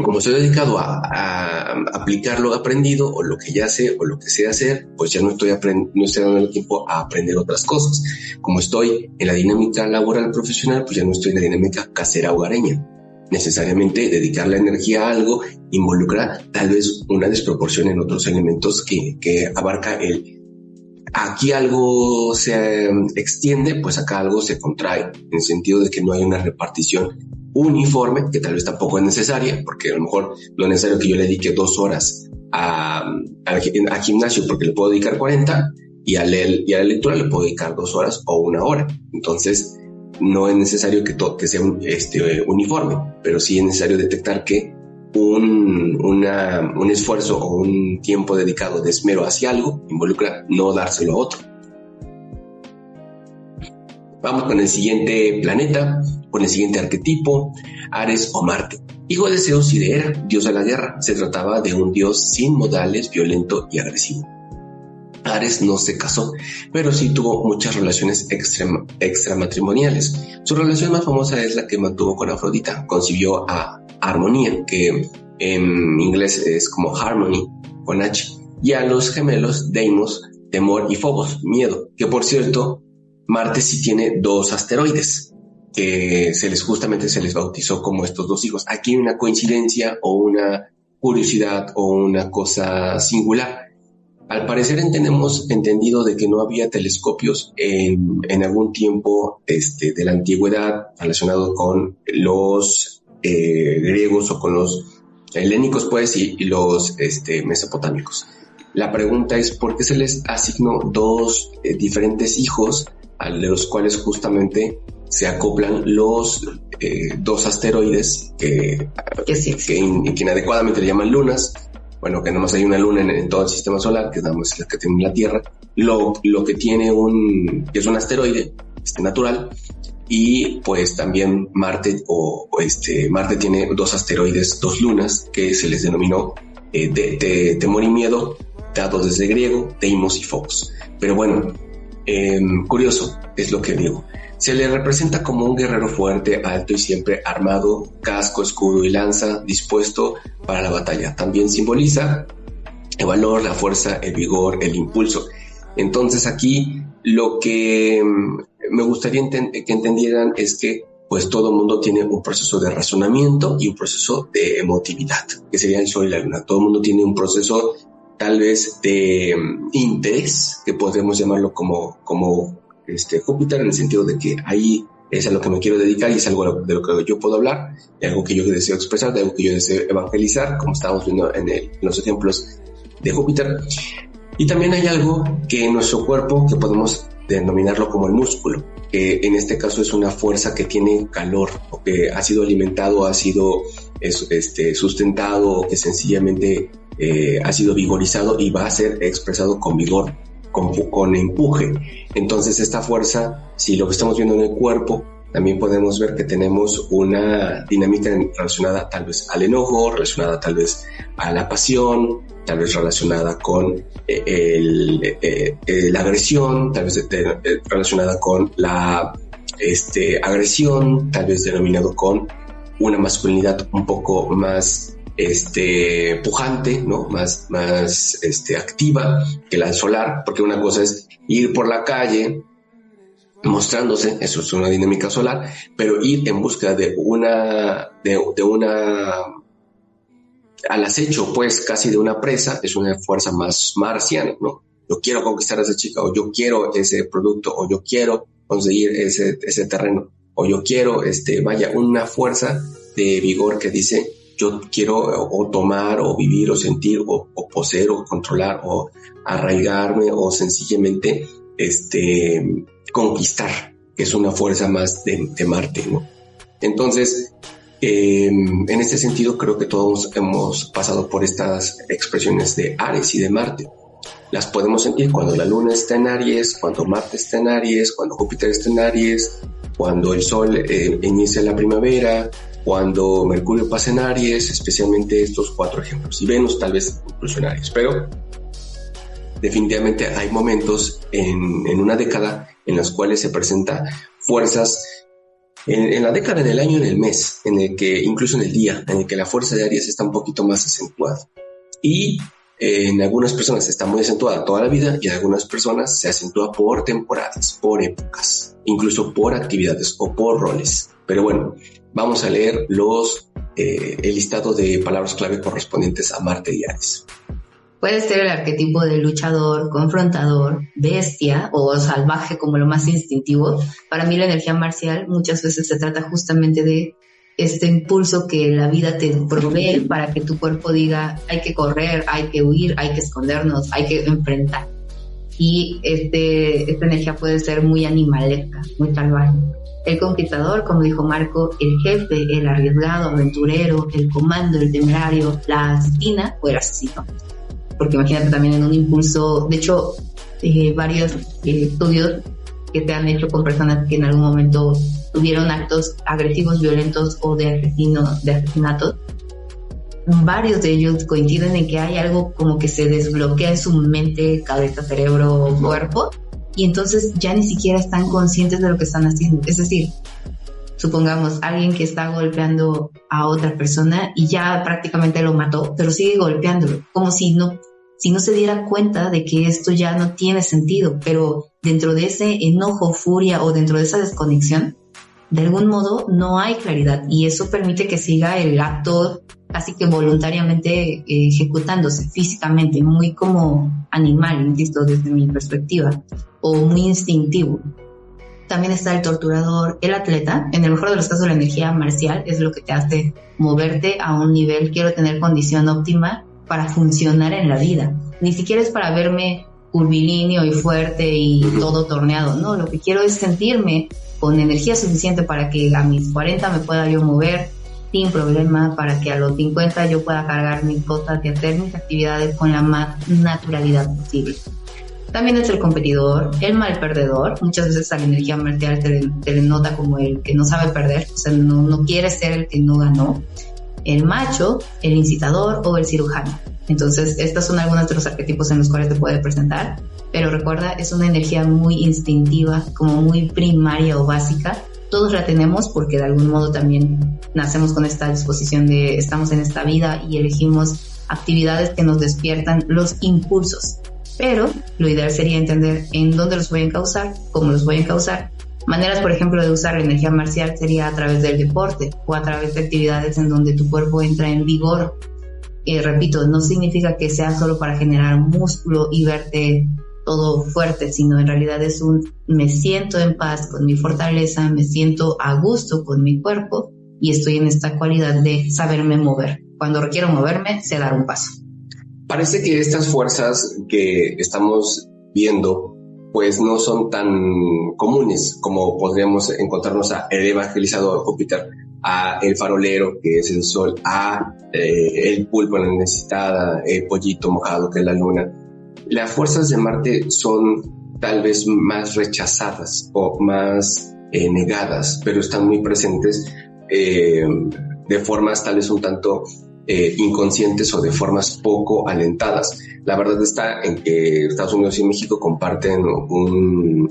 Como estoy dedicado a aplicar lo aprendido, o lo que ya sé, o lo que sé hacer, pues ya no estoy dando el tiempo a aprender otras cosas. Como estoy en la dinámica laboral profesional, pues ya no estoy en la dinámica casera hogareña. Necesariamente dedicar la energía a algo involucra tal vez una desproporción en otros elementos que abarca aquí algo se extiende, pues acá algo se contrae, en el sentido de que no hay una repartición uniforme, que tal vez tampoco es necesaria, porque a lo mejor lo necesario es que yo le dedique 2 horas al gimnasio porque le puedo dedicar 40, y a la lectura le puedo dedicar 2 horas o 1 hora. Entonces no es necesario que sea uniforme, pero sí es necesario detectar que un esfuerzo o un tiempo dedicado de esmero hacia algo involucra no dárselo a otro. Vamos con el siguiente planeta, con el siguiente arquetipo, Ares o Marte. Hijo de Zeus y de Hera, dios de la guerra. Se trataba de un dios sin modales, violento y agresivo. Ares no se casó, pero sí tuvo muchas relaciones extramatrimoniales. Su relación más famosa es la que mantuvo con Afrodita. Concibió a Armonía, que en inglés es como Harmony, con H, y a los gemelos Deimos, temor, y Phobos, miedo, que por cierto, Marte sí tiene 2 asteroides, que se les bautizó como estos 2 hijos. Aquí hay una coincidencia o una curiosidad o una cosa singular. Al parecer tenemos entendido de que no había telescopios en algún tiempo de la antigüedad relacionado con los griegos o con los helénicos, pues, y los mesopotámicos. La pregunta es ¿por qué se les asignó 2 diferentes hijos, de los cuales justamente se acoplan los 2 asteroides que inadecuadamente le llaman lunas? Bueno, que nomás hay una luna en todo el sistema solar, que es la que tiene la Tierra, lo que tiene que es un asteroide natural, y pues también Marte Marte tiene 2 asteroides, 2 lunas, que se les denominó de temor y miedo, dados desde griego, Deimos y Phobos. Pero bueno, curioso es lo que digo. Se le representa como un guerrero fuerte, alto y siempre armado, casco, escudo y lanza, dispuesto para la batalla. También simboliza el valor, la fuerza, el vigor, el impulso. Entonces aquí lo que me gustaría que entendieran es que pues todo el mundo tiene un proceso de razonamiento y un proceso de emotividad, que sería el Sol y la Luna. Todo el mundo tiene un proceso tal vez de interés, que podemos llamarlo como Júpiter, en el sentido de que ahí es a lo que me quiero dedicar y es algo de lo que yo puedo hablar, de algo que yo deseo expresar, de algo que yo deseo evangelizar, como estábamos viendo en los ejemplos de Júpiter. Y también hay algo que en nuestro cuerpo que podemos denominarlo como el músculo, que en este caso es una fuerza que tiene calor, o que ha sido alimentado, ha sido sustentado, o que sencillamente ha sido vigorizado y va a ser expresado con vigor, con empuje. Entonces esta fuerza, si lo que estamos viendo en el cuerpo, también podemos ver que tenemos una dinámica relacionada tal vez al enojo, relacionada tal vez a la pasión, tal vez relacionada con la agresión, tal vez relacionada con la agresión, tal vez denominado con una masculinidad un poco más pujante, ¿no? Más activa que la solar, porque una cosa es ir por la calle mostrándose, eso es una dinámica solar, pero ir en busca de una al acecho, pues casi de una presa, es una fuerza más marciana, ¿no? Yo quiero conquistar a esa chica, o yo quiero ese producto, o yo quiero conseguir ese terreno, o yo quiero una fuerza de vigor que dice yo quiero o tomar o vivir o sentir o poseer o controlar o arraigarme o sencillamente conquistar, que es una fuerza más de Marte, ¿no? Entonces, en este sentido creo que todos hemos pasado por estas expresiones de Ares y de Marte. Las podemos sentir cuando la Luna está en Aries, cuando Marte está en Aries, cuando Júpiter está en Aries, cuando el Sol inicia la primavera, cuando Mercurio pasa en Aries, especialmente estos 4 ejemplos, y Venus tal vez incluso en Aries, pero definitivamente hay momentos en una década en los cuales se presentan fuerzas en la década, en el año, en el mes, en el que, incluso en el día, en el que la fuerza de Aries está un poquito más acentuada. Y en algunas personas está muy acentuada toda la vida, y en algunas personas se acentúa por temporadas, por épocas, incluso por actividades o por roles. Pero bueno, vamos a leer el listado de palabras clave correspondientes a Marte y Aries. Puede ser el arquetipo de luchador, confrontador, bestia o salvaje como lo más instintivo. Para mí la energía marcial muchas veces se trata justamente de este impulso que la vida te provee para que tu cuerpo diga hay que correr, hay que huir, hay que escondernos, hay que enfrentar. Y esta energía puede ser muy animalesca, muy salvaje. El conquistador, como dijo Marco, el jefe, el arriesgado, aventurero, el comando, el temerario, la asesina o el asesino. Porque imagínate también en un impulso, de hecho, varios estudios que se han hecho con personas que en algún momento tuvieron actos agresivos, violentos o de asesinatos, varios de ellos coinciden en que hay algo como que se desbloquea en su mente, cabeza, cerebro, cuerpo, y entonces ya ni siquiera están conscientes de lo que están haciendo. Es decir, supongamos alguien que está golpeando a otra persona y ya prácticamente lo mató, pero sigue golpeándolo, como si no se diera cuenta de que esto ya no tiene sentido, pero dentro de ese enojo, furia o dentro de esa desconexión, de algún modo no hay claridad, y eso permite que siga el acto casi que voluntariamente ejecutándose físicamente, muy como animal, insisto, desde mi perspectiva, o muy instintivo. También está el torturador, el atleta. En el mejor de los casos, la energía marcial es lo que te hace moverte a un nivel, quiero tener condición óptima para funcionar en la vida. Ni siquiera es para verme curvilíneo y fuerte y todo torneado, no, lo que quiero es sentirme con energía suficiente para que a mis 40 me pueda yo mover sin problema, para que a los 50 yo pueda cargar mis cosas y hacer mis actividades con la más naturalidad posible. También es el competidor, el mal perdedor. Muchas veces a la energía marcial te le nota como el que no sabe perder, o sea, no quiere ser el que no ganó. El macho, el incitador o el cirujano. Entonces, estos son algunos de los arquetipos en los cuales te puede presentar, pero recuerda, es una energía muy instintiva, como muy primaria o básica. Todos la tenemos porque de algún modo también nacemos con esta disposición de estamos en esta vida y elegimos actividades que nos despiertan los impulsos. Pero lo ideal sería entender en dónde los voy a encauzar, cómo los voy a encauzar. Maneras, por ejemplo, de usar la energía marcial sería a través del deporte o a través de actividades en donde tu cuerpo entra en vigor. Repito, no significa que sea solo para generar músculo y verte todo fuerte, sino en realidad es me siento en paz con mi fortaleza, me siento a gusto con mi cuerpo y estoy en esta cualidad de saberme mover. Cuando requiero moverme, sé dar un paso. Parece que estas fuerzas que estamos viendo pues no son tan comunes como podríamos encontrarnos a el evangelizador Júpiter, a el farolero que es el sol, a el pulpo, la necesitada, el pollito mojado que es la luna. Las fuerzas de Marte son tal vez más rechazadas o más negadas, pero están muy presentes de formas tal vez un tanto inconscientes o de formas poco alentadas. La verdad está en que Estados Unidos y México comparten un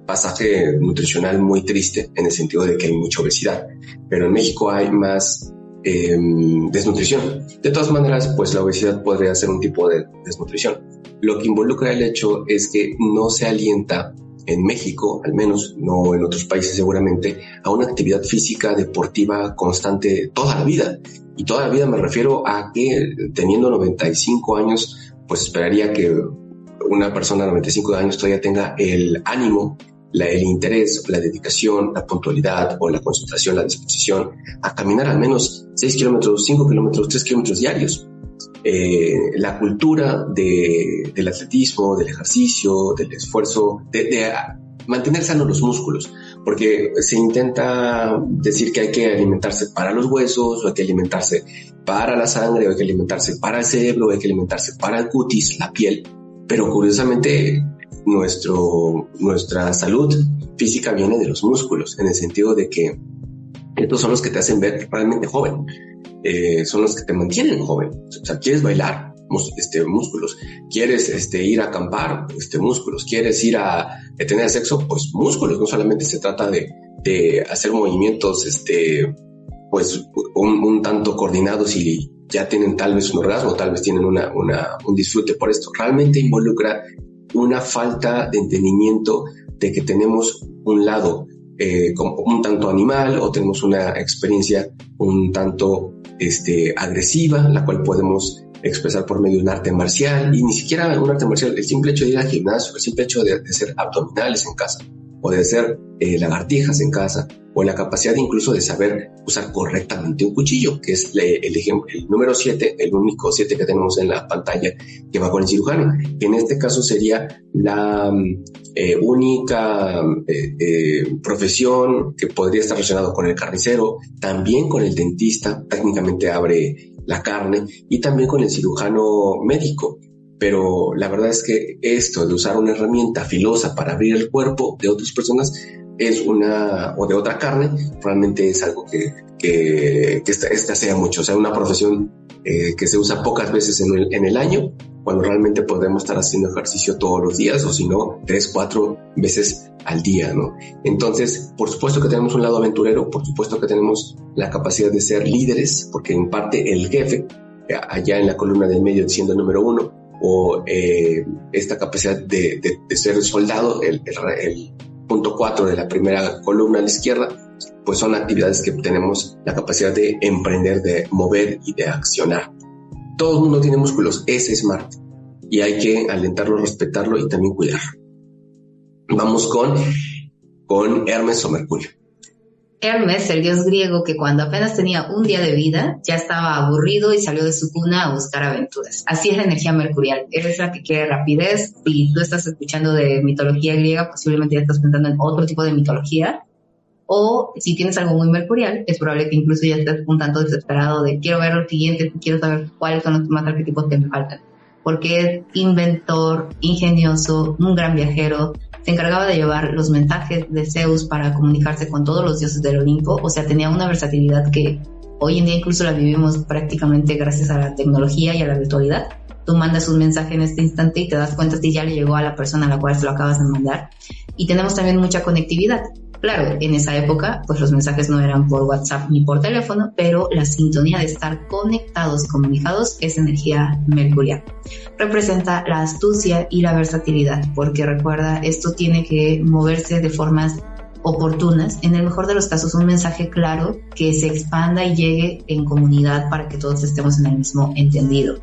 pasaje nutricional muy triste en el sentido de que hay mucha obesidad, pero en México hay más desnutrición. De todas maneras, pues la obesidad podría ser un tipo de desnutrición. Lo que involucra el hecho es que no se alienta en México, al menos, no en otros países seguramente, a una actividad física deportiva constante toda la vida. Y toda la vida me refiero a que teniendo 95 años, pues esperaría que una persona de 95 años todavía tenga el ánimo, el interés, la dedicación, la puntualidad o la concentración, la disposición a caminar al menos 6 kilómetros, 5 kilómetros, 3 kilómetros diarios. La cultura del atletismo, del ejercicio, del esfuerzo, de mantener sanos los músculos, porque se intenta decir que hay que alimentarse para los huesos, o hay que alimentarse para la sangre, o hay que alimentarse para el cerebro, o hay que alimentarse para el cutis, la piel, pero curiosamente nuestra salud física viene de los músculos, en el sentido de que Estos son los que te hacen ver realmente joven, son los que te mantienen joven. O sea, quieres bailar, músculos, quieres ir a acampar, músculos, quieres ir a tener sexo, pues músculos. No solamente se trata de hacer movimientos pues un tanto coordinados y ya tienen tal vez un orgasmo, tal vez tienen un disfrute por esto. Realmente involucra una falta de entendimiento de que tenemos un lado como un tanto animal, o tenemos una experiencia un tanto agresiva, la cual podemos expresar por medio de un arte marcial, y ni siquiera un arte marcial, el simple hecho de ir al gimnasio, el simple hecho de hacer abdominales en casa, o de hacer lagartijas en casa, o la capacidad incluso de saber usar correctamente un cuchillo, que es el ejemplo, el número 7, el único 7 que tenemos en la pantalla que va con el cirujano, que en este caso sería la única profesión que podría estar relacionado con el carnicero, también con el dentista, técnicamente abre la carne, y también con el cirujano médico. Pero la verdad es que esto de usar una herramienta filosa para abrir el cuerpo de otras personas o de otra carne, realmente es algo que escasea mucho. O sea, una profesión que se usa pocas veces en el año, cuando realmente podemos estar haciendo ejercicio todos los días, o si no, 3-4 veces al día, ¿no? Entonces, por supuesto que tenemos un lado aventurero, por supuesto que tenemos la capacidad de ser líderes, porque en parte el jefe, allá en la columna del medio siendo el número 1, o esta capacidad de ser soldado, el punto 4 de la primera columna a la izquierda, pues son actividades que tenemos la capacidad de emprender, de mover y de accionar. Todo el mundo tiene músculos, ese es Marte, y hay que alentarlo, respetarlo y también cuidarlo. Vamos con Hermes o Mercurio. Hermes, el dios griego que cuando apenas tenía un día de vida ya estaba aburrido y salió de su cuna a buscar aventuras. Así es la energía mercurial, eres la que quiere rapidez. Y tú estás escuchando de mitología griega, posiblemente ya estás pensando en otro tipo de mitología, o si tienes algo muy mercurial, es probable que incluso ya estés un tanto desesperado de quiero ver lo siguiente, quiero saber cuáles son los más arquetipos que me faltan, porque es inventor, ingenioso, un gran viajero. Se encargaba de llevar los mensajes de Zeus para comunicarse con todos los dioses del Olimpo. O sea, tenía una versatilidad que hoy en día incluso la vivimos prácticamente gracias a la tecnología y a la virtualidad. Tú mandas un mensaje en este instante y te das cuenta si ya le llegó a la persona a la cual se lo acabas de mandar. Y tenemos también mucha conectividad. Claro, en esa época, pues los mensajes no eran por WhatsApp ni por teléfono, pero la sintonía de estar conectados y comunicados es energía mercurial. Representa la astucia y la versatilidad, porque recuerda, esto tiene que moverse de formas oportunas. En el mejor de los casos, un mensaje claro que se expanda y llegue en comunidad para que todos estemos en el mismo entendido.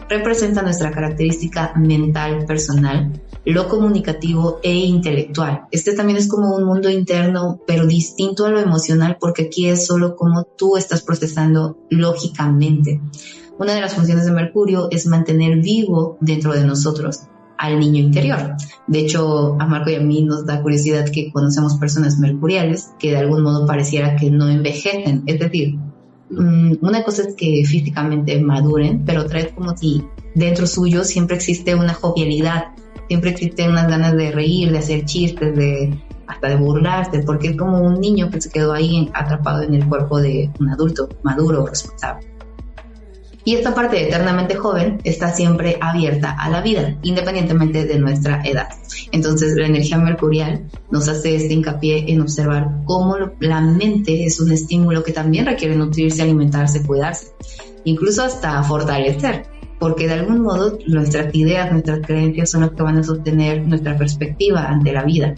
Representa nuestra característica mental personal, lo comunicativo e intelectual. Este también es como un mundo interno, pero distinto a lo emocional, porque aquí es solo como tú estás procesando lógicamente. Una de las funciones de Mercurio es mantener vivo dentro de nosotros al niño interior. De hecho, a Marco y a mí nos da curiosidad que conocemos personas mercuriales que de algún modo pareciera que no envejecen. Es decir, una cosa es que físicamente maduren, pero otra es como si dentro suyo siempre existe una jovialidad, siempre existen unas ganas de reír, de hacer chistes, hasta de burlarse, porque es como un niño que se quedó ahí atrapado en el cuerpo de un adulto maduro, responsable. Y esta parte eternamente joven está siempre abierta a la vida, independientemente de nuestra edad. Entonces, la energía mercurial nos hace este hincapié en observar cómo la mente es un estímulo que también requiere nutrirse, alimentarse, cuidarse, incluso hasta fortalecer, porque de algún modo nuestras ideas, nuestras creencias son las que van a sostener nuestra perspectiva ante la vida.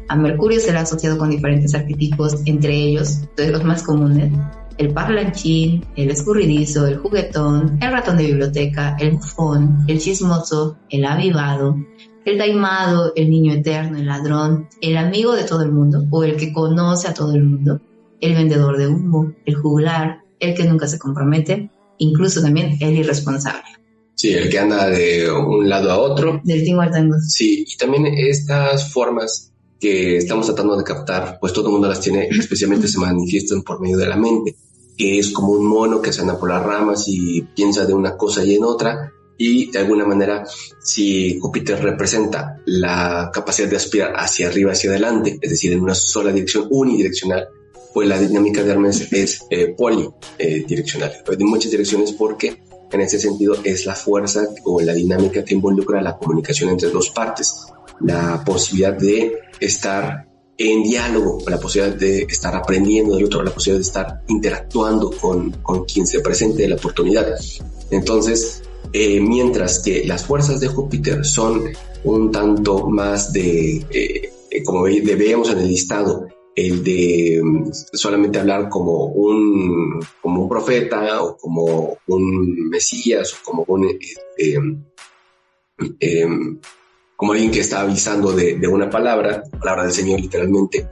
A Mercurio se le ha asociado con diferentes arquetipos, entre ellos, de los más comunes, el parlanchín, el escurridizo, el juguetón, el ratón de biblioteca, el bufón, el chismoso, el avivado, el taimado, el niño eterno, el ladrón, el amigo de todo el mundo o el que conoce a todo el mundo, el vendedor de humo, el juglar, el que nunca se compromete, incluso también el irresponsable. Sí, el que anda de un lado a otro. Del tingo al tango. Sí, y también estas formas que estamos tratando de captar, pues todo el mundo las tiene, especialmente se manifiestan por medio de la mente, que es como un mono que se anda por las ramas y piensa de una cosa y en otra, y de alguna manera, si Júpiter representa la capacidad de aspirar hacia arriba, hacia adelante, es decir, en una sola dirección, unidireccional, pues la dinámica de Hermes es polidireccional, de muchas direcciones, porque en ese sentido es la fuerza o la dinámica que involucra la comunicación entre dos partes, la posibilidad de estar en diálogo, la posibilidad de estar aprendiendo del otro, la posibilidad de estar interactuando con quien se presente la oportunidad. Entonces, mientras que las fuerzas de Júpiter son un tanto más como veíamos en el listado, el de solamente hablar como un profeta o como un mesías o como como alguien que está avisando de una palabra del Señor, literalmente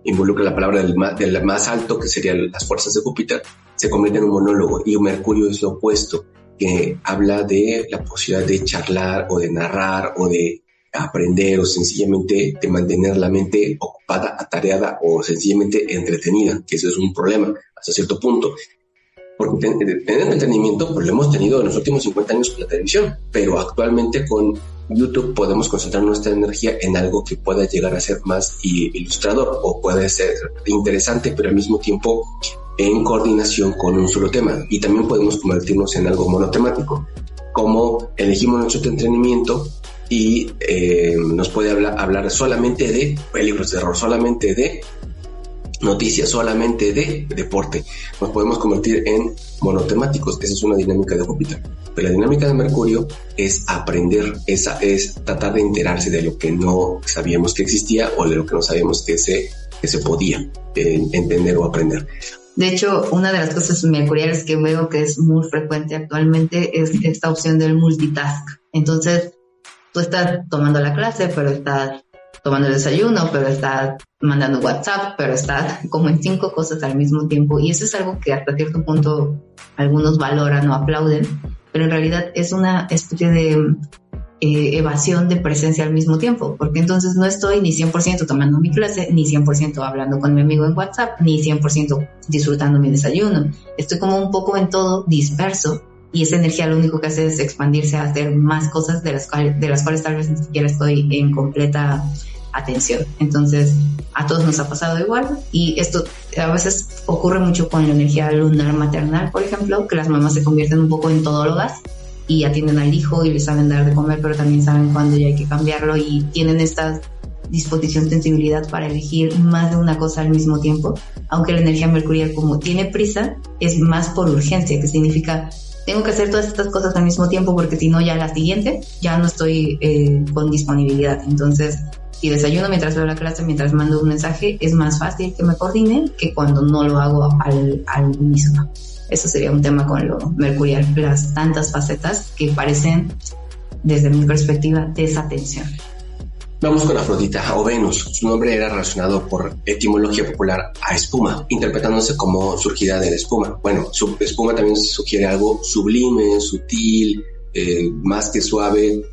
involucra la palabra del más alto, que serían las fuerzas de Júpiter, se convierte en un monólogo, y Mercurio es lo opuesto, que habla de la posibilidad de charlar o de narrar o de aprender o sencillamente de mantener la mente ocupada, atareada o sencillamente entretenida, que eso es un problema hasta cierto punto. Porque tener entretenimiento pues lo hemos tenido en los últimos 50 años con la televisión, pero actualmente con YouTube podemos concentrar nuestra energía en algo que pueda llegar a ser más ilustrador o puede ser interesante, pero al mismo tiempo en coordinación con un solo tema. Y también podemos convertirnos en algo monotemático, como elegimos nuestro entretenimiento y nos puede hablar solamente de peligros de terror, solamente de noticias, solamente de deporte. Nos podemos convertir en monotemáticos. Esa es una dinámica de Júpiter. Pero la dinámica de Mercurio es aprender, es tratar de enterarse de lo que no sabíamos que existía o de lo que no sabíamos que se podía entender o aprender. De hecho, una de las cosas mercuriales que veo que es muy frecuente actualmente es esta opción del multitask. Entonces, tú estás tomando la clase, pero estás tomando el desayuno, pero estás mandando WhatsApp, pero estás como en 5 cosas al mismo tiempo. Y eso es algo que hasta cierto punto algunos valoran o aplauden, pero en realidad es una especie de evasión de presencia al mismo tiempo, porque entonces no estoy ni 100% tomando mi clase, ni 100% hablando con mi amigo en WhatsApp, ni 100% disfrutando mi desayuno. Estoy como un poco en todo disperso, y esa energía lo único que hace es expandirse a hacer más cosas de las cuales tal vez ni siquiera estoy en completa atención. Entonces, a todos nos ha pasado igual, y esto a veces ocurre mucho con la energía lunar maternal, por ejemplo, que las mamás se convierten un poco en todólogas y atienden al hijo y le saben dar de comer, pero también saben cuándo ya hay que cambiarlo, y tienen esta disposición, sensibilidad para elegir más de una cosa al mismo tiempo, aunque la energía mercurial, como tiene prisa, es más por urgencia, que significa tengo que hacer todas estas cosas al mismo tiempo, porque si no ya la siguiente ya no estoy con disponibilidad. Entonces, si desayuno mientras veo la clase, mientras mando un mensaje, es más fácil que me coordine que cuando no lo hago al unísono. Eso sería un tema con lo mercurial, las tantas facetas que parecen, desde mi perspectiva, desatención. Vamos con Afrodita o Venus. Su nombre era relacionado por etimología popular a espuma, interpretándose como surgida de la espuma. Bueno, su espuma también sugiere algo sublime, sutil, más que suave,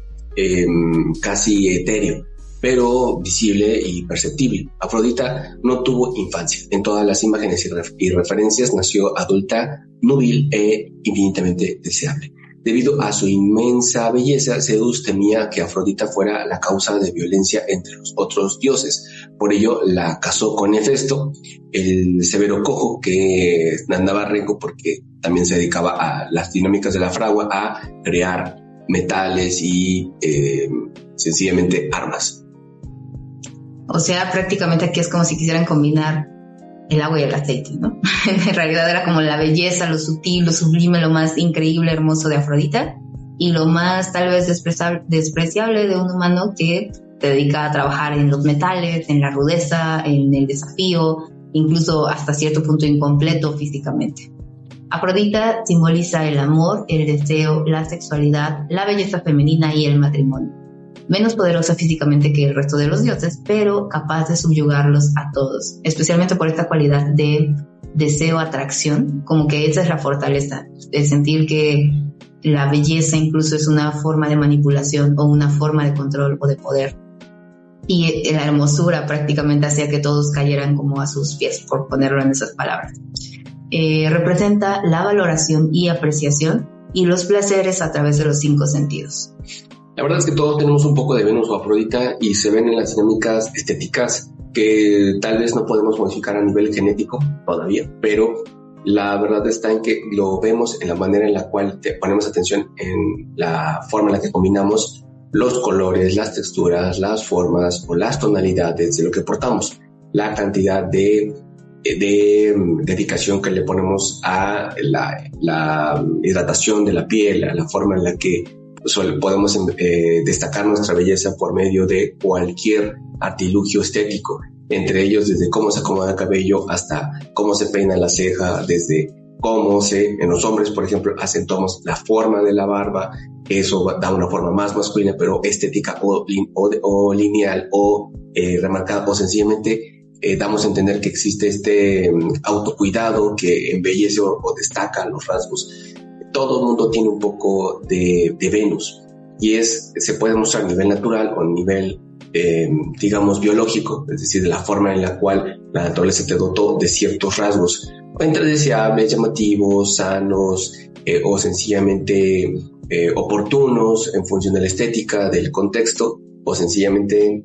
casi etéreo, pero visible y perceptible. Afrodita no tuvo infancia. En todas las imágenes y referencias nació adulta, núbil e infinitamente deseable. Debido a su inmensa belleza, Zeus temía que Afrodita fuera la causa de violencia entre los otros dioses. Por ello la casó con Hefesto, el severo cojo que andaba rengo porque también se dedicaba a las dinámicas de la fragua, a crear metales y sencillamente armas. O sea, prácticamente aquí es como si quisieran combinar el agua y el aceite, ¿no? En realidad era como la belleza, lo sutil, lo sublime, lo más increíble, hermoso de Afrodita, y lo más tal vez despreciable de un humano que se dedica a trabajar en los metales, en la rudeza, en el desafío, incluso hasta cierto punto incompleto físicamente. Afrodita simboliza el amor, el deseo, la sexualidad, la belleza femenina y el matrimonio. Menos poderosa físicamente que el resto de los dioses, pero capaz de subyugarlos a todos, especialmente por esta cualidad de deseo, atracción, como que esa es la fortaleza, de sentir que la belleza incluso es una forma de manipulación o una forma de control o de poder. Y la hermosura prácticamente hacía que todos cayeran como a sus pies, por ponerlo en esas palabras. Representa la valoración y apreciación y los placeres a través de los 5 sentidos. La verdad es que todos tenemos un poco de Venus o Afrodita y se ven en las dinámicas estéticas que tal vez no podemos modificar a nivel genético todavía, pero la verdad está en que lo vemos en la manera en la cual ponemos atención en la forma en la que combinamos los colores, las texturas, las formas o las tonalidades de lo que portamos, la cantidad de dedicación que le ponemos a la hidratación de la piel, a la forma en la que podemos destacar nuestra belleza por medio de cualquier artilugio estético, entre ellos desde cómo se acomoda el cabello hasta cómo se peina la ceja, desde cómo en los hombres, por ejemplo, acentuamos la forma de la barba, eso da una forma más masculina, pero estética o lineal o remarcada, o sencillamente damos a entender que existe este autocuidado que embellece o destaca los rasgos. Todo el mundo tiene un poco de Venus y se puede mostrar a nivel natural o a nivel, digamos, biológico, es decir, de la forma en la cual la naturaleza te dotó de ciertos rasgos, entre deseables, llamativos, sanos o sencillamente oportunos en función de la estética, del contexto, o sencillamente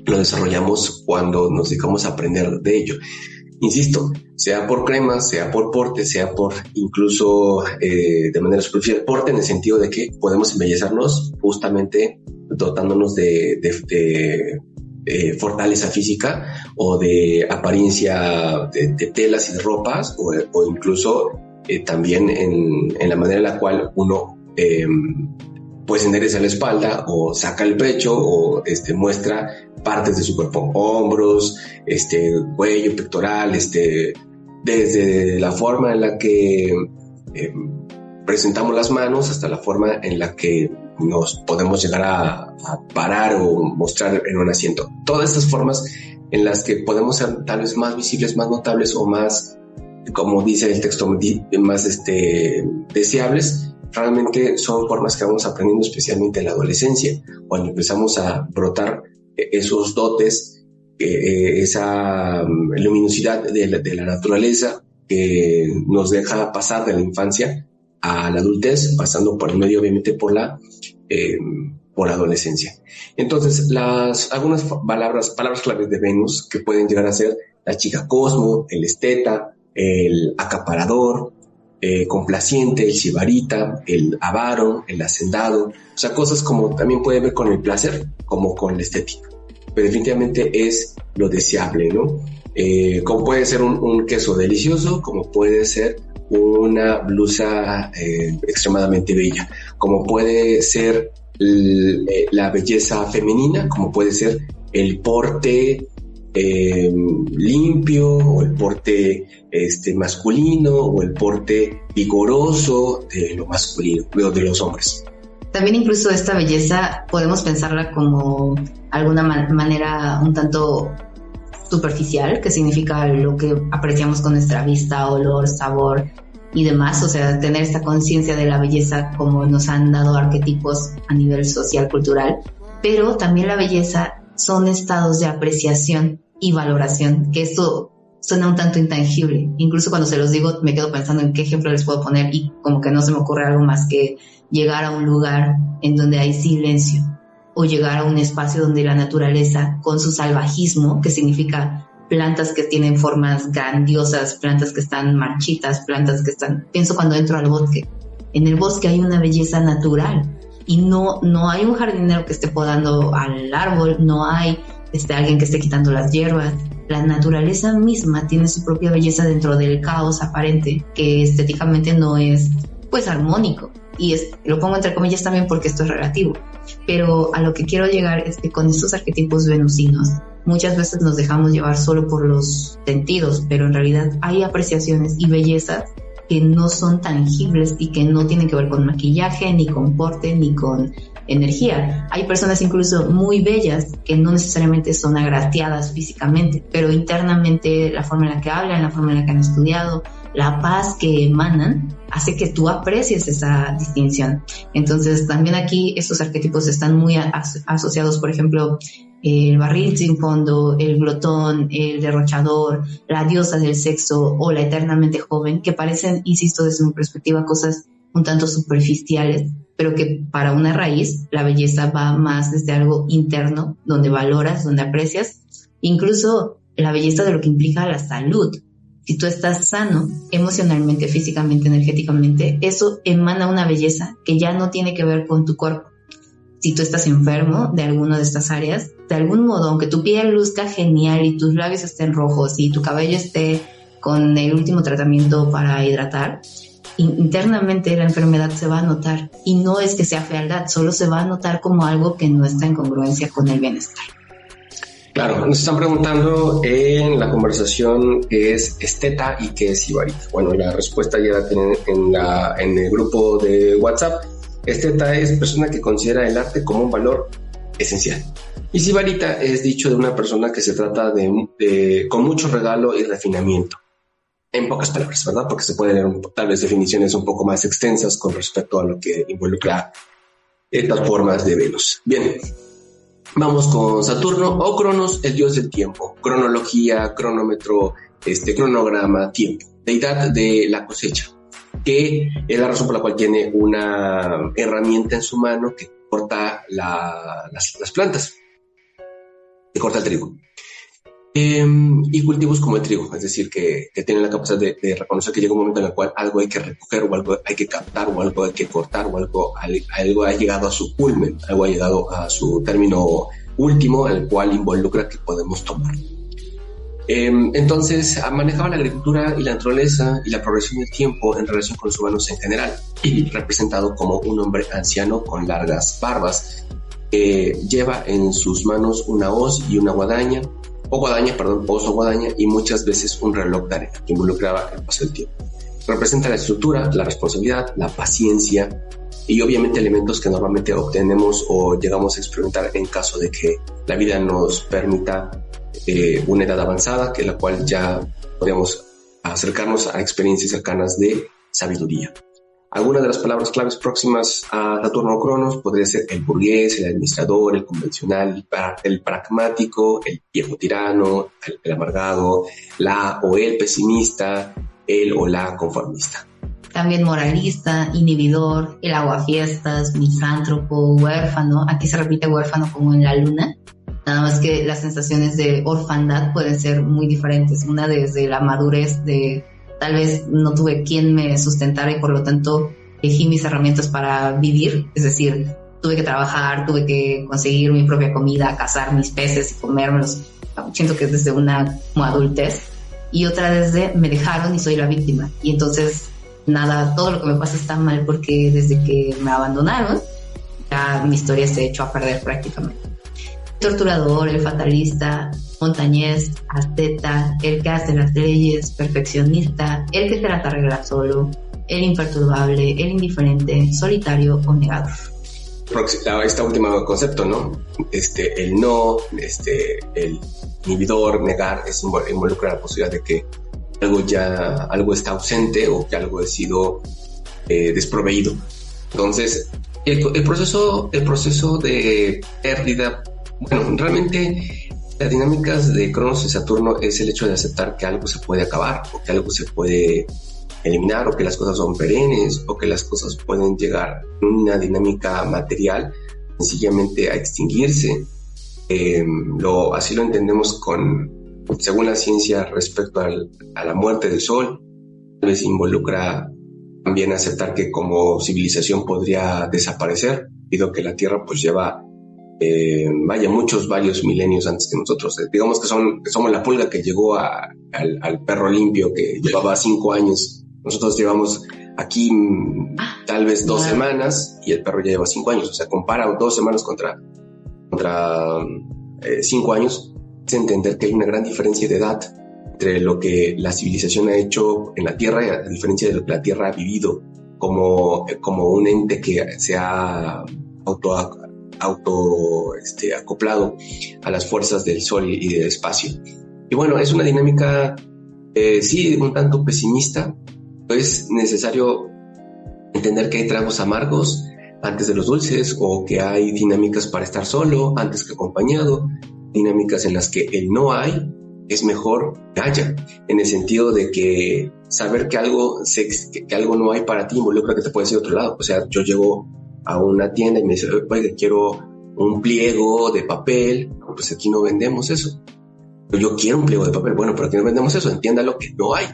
lo desarrollamos cuando nos dedicamos a aprender de ello. Insisto, sea por cremas, sea por porte, sea por incluso de manera superficial, porte en el sentido de que podemos embellecernos justamente dotándonos de fortaleza física o de apariencia de telas y de ropas o incluso también en la manera en la cual uno pues endereza la espalda o saca el pecho o muestra partes de su cuerpo, hombros, cuello, pectoral, desde la forma en la que presentamos las manos hasta la forma en la que nos podemos llegar a parar o mostrar en un asiento. Todas estas formas en las que podemos ser tal vez más visibles, más notables o más, como dice el texto, más deseables, realmente son formas que vamos aprendiendo especialmente en la adolescencia, cuando empezamos a brotar esos dotes, esa luminosidad de la naturaleza que nos deja pasar de la infancia a la adultez, pasando por el medio, obviamente, por la adolescencia. Entonces, algunas palabras claves de Venus que pueden llegar a ser la chica cosmo, el esteta, el acaparador, complaciente, el sibarita, el avaro, el hacendado, o sea, cosas como también puede ver con el placer, como con la estética, pero definitivamente es lo deseable, ¿no? Como puede ser un queso delicioso, como puede ser una blusa extremadamente bella, como puede ser la belleza femenina, como puede ser el porte limpio o el porte masculino o el porte vigoroso de lo masculino, de los hombres. También incluso esta belleza podemos pensarla como alguna manera un tanto superficial, que significa lo que apreciamos con nuestra vista, olor, sabor y demás, o sea, tener esta conciencia de la belleza como nos han dado arquetipos a nivel social, cultural, pero también la belleza son estados de apreciación y valoración, que esto suena un tanto intangible. Incluso cuando se los digo me quedo pensando en qué ejemplo les puedo poner y como que no se me ocurre algo más que llegar a un lugar en donde hay silencio o llegar a un espacio donde la naturaleza con su salvajismo, que significa plantas que tienen formas grandiosas, plantas que están marchitas, plantas que están... Pienso cuando entro al bosque. En el bosque hay una belleza natural y no hay un jardinero que esté podando al árbol, no hay alguien que esté quitando las hierbas. La naturaleza misma tiene su propia belleza dentro del caos aparente, que estéticamente no es pues armónico, y lo pongo entre comillas también porque esto es relativo, pero a lo que quiero llegar es que con estos arquetipos venusinos muchas veces nos dejamos llevar solo por los sentidos, pero en realidad hay apreciaciones y bellezas que no son tangibles y que no tienen que ver con maquillaje, ni con porte, ni con energía. Hay personas incluso muy bellas que no necesariamente son agraciadas físicamente, pero internamente la forma en la que hablan, la forma en la que han estudiado, la paz que emanan, hace que tú aprecies esa distinción. Entonces también aquí estos arquetipos están muy asociados, por ejemplo, el barril sin fondo, el glotón, el derrochador, la diosa del sexo o la eternamente joven, que parecen, insisto, desde mi perspectiva, cosas un tanto superficiales, pero que para una raíz la belleza va más desde algo interno, donde valoras, donde aprecias, incluso la belleza de lo que implica la salud. Si tú estás sano emocionalmente, físicamente, energéticamente, eso emana una belleza que ya no tiene que ver con tu cuerpo. Si tú estás enfermo de alguna de estas áreas, de algún modo, aunque tu piel luzca genial y tus labios estén rojos y tu cabello esté con el último tratamiento para hidratar, internamente la enfermedad se va a notar. Y no es que sea fealdad, solo se va a notar como algo que no está en congruencia con el bienestar. Claro, nos están preguntando en la conversación qué es esteta y qué es sibarita. Bueno, la respuesta ya la tienen en el grupo de WhatsApp. Esteta es persona que considera el arte como un valor esencial. Y sibarita es dicho de una persona que se trata con mucho regalo y refinamiento. En pocas palabras, ¿verdad? Porque se pueden leer tal vez definiciones un poco más extensas con respecto a lo que involucra estas formas de Venus. Bien. Vamos con Saturno o Cronos, el dios del tiempo, cronología, cronómetro, cronograma, tiempo, deidad de la cosecha, que es la razón por la cual tiene una herramienta en su mano que corta las plantas, que corta el trigo. Y cultivos como el trigo, es decir, que tienen la capacidad de reconocer que llega un momento en el cual algo hay que recoger o algo hay que captar o algo hay que cortar o algo ha llegado a su culmen, algo ha llegado a su término último, el cual involucra que podemos tomar. Entonces manejaba la agricultura y la naturaleza y la progresión del tiempo en relación con los humanos en general, y representado como un hombre anciano con largas barbas que lleva en sus manos una hoz y una guadaña, hoz o guadaña, y muchas veces un reloj de arena que involucraba el paso del tiempo. Representa la estructura, la responsabilidad, la paciencia y obviamente elementos que normalmente obtenemos o llegamos a experimentar en caso de que la vida nos permita una edad avanzada, que la cual ya podemos acercarnos a experiencias cercanas de sabiduría. Algunas de las palabras claves próximas a Saturno o Cronos podría ser el burgués, el administrador, el convencional, el pragmático, el viejo tirano, el amargado, la o el pesimista, el o la conformista. También moralista, inhibidor, el aguafiestas, misántropo, huérfano. Aquí se repite huérfano como en la luna. Nada más que las sensaciones de orfandad pueden ser muy diferentes. Una desde la madurez de tal vez no tuve quien me sustentara y por lo tanto elegí mis herramientas para vivir. Es decir, tuve que trabajar, tuve que conseguir mi propia comida, cazar mis peces y comérmelos. Siento que es desde una como adultez. Y otra desde me dejaron y soy la víctima. Y entonces nada, todo lo que me pasa está mal porque desde que me abandonaron ya mi historia se echó a perder prácticamente. El torturador, el fatalista, montañés, asceta, el que hace las leyes, perfeccionista, el que trata de arreglar solo, el imperturbable, el indiferente, solitario o negador. Este último concepto, ¿no? El no, el inhibidor, negar, involucra la posibilidad de que algo está ausente o que algo ha sido desproveído. Entonces, el proceso de pérdida, bueno, realmente las dinámicas de Cronos y Saturno es el hecho de aceptar que algo se puede acabar o que algo se puede eliminar o que las cosas son perennes o que las cosas pueden llegar en una dinámica material sencillamente a extinguirse. Así lo entendemos según la ciencia respecto a la muerte del sol. Tal vez involucra también aceptar que como civilización podría desaparecer debido a que la Tierra pues lleva varios milenios antes que nosotros. Digamos que somos la pulga que llegó al perro limpio que llevaba 5 años. Nosotros llevamos aquí tal vez 2 semanas y el perro ya lleva 5 años. O sea, compara 2 semanas contra 5 años. Es entender que hay una gran diferencia de edad entre lo que la civilización ha hecho en la Tierra y a diferencia de lo que la Tierra ha vivido como un ente que se ha acoplado a las fuerzas del Sol y del espacio. Y bueno, es una dinámica sí un tanto pesimista. Es necesario entender que hay tragos amargos antes de los dulces, o que hay dinámicas para estar solo antes que acompañado, dinámicas en las que el no hay es mejor que haya, en el sentido de que saber que algo no hay para ti involucra que te puedes ir a otro lado. O sea, yo llego a una tienda y me dice, oiga, quiero un pliego de papel, pues aquí no vendemos eso. yo quiero un pliego de papel. Bueno, pero aquí no vendemos eso, entiéndalo que no hay.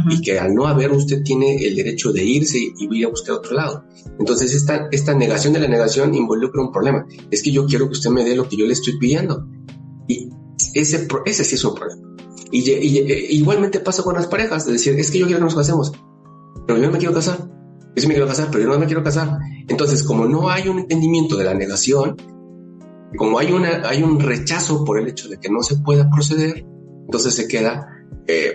Y que al no haber, usted tiene el derecho de irse y ir a buscar a otro lado. Entonces esta negación de la negación involucra un problema. Es que yo quiero que usted me dé lo que yo le estoy pidiendo. Y ese sí es un problema. Y igualmente pasa con las parejas, de decir, es que yo quiero que nos casemos, pero yo no me quiero casar. Yo sí me quiero casar, pero yo no me quiero casar. Entonces, como no hay un entendimiento de la negación, como hay un rechazo por el hecho de que no se pueda proceder, entonces se queda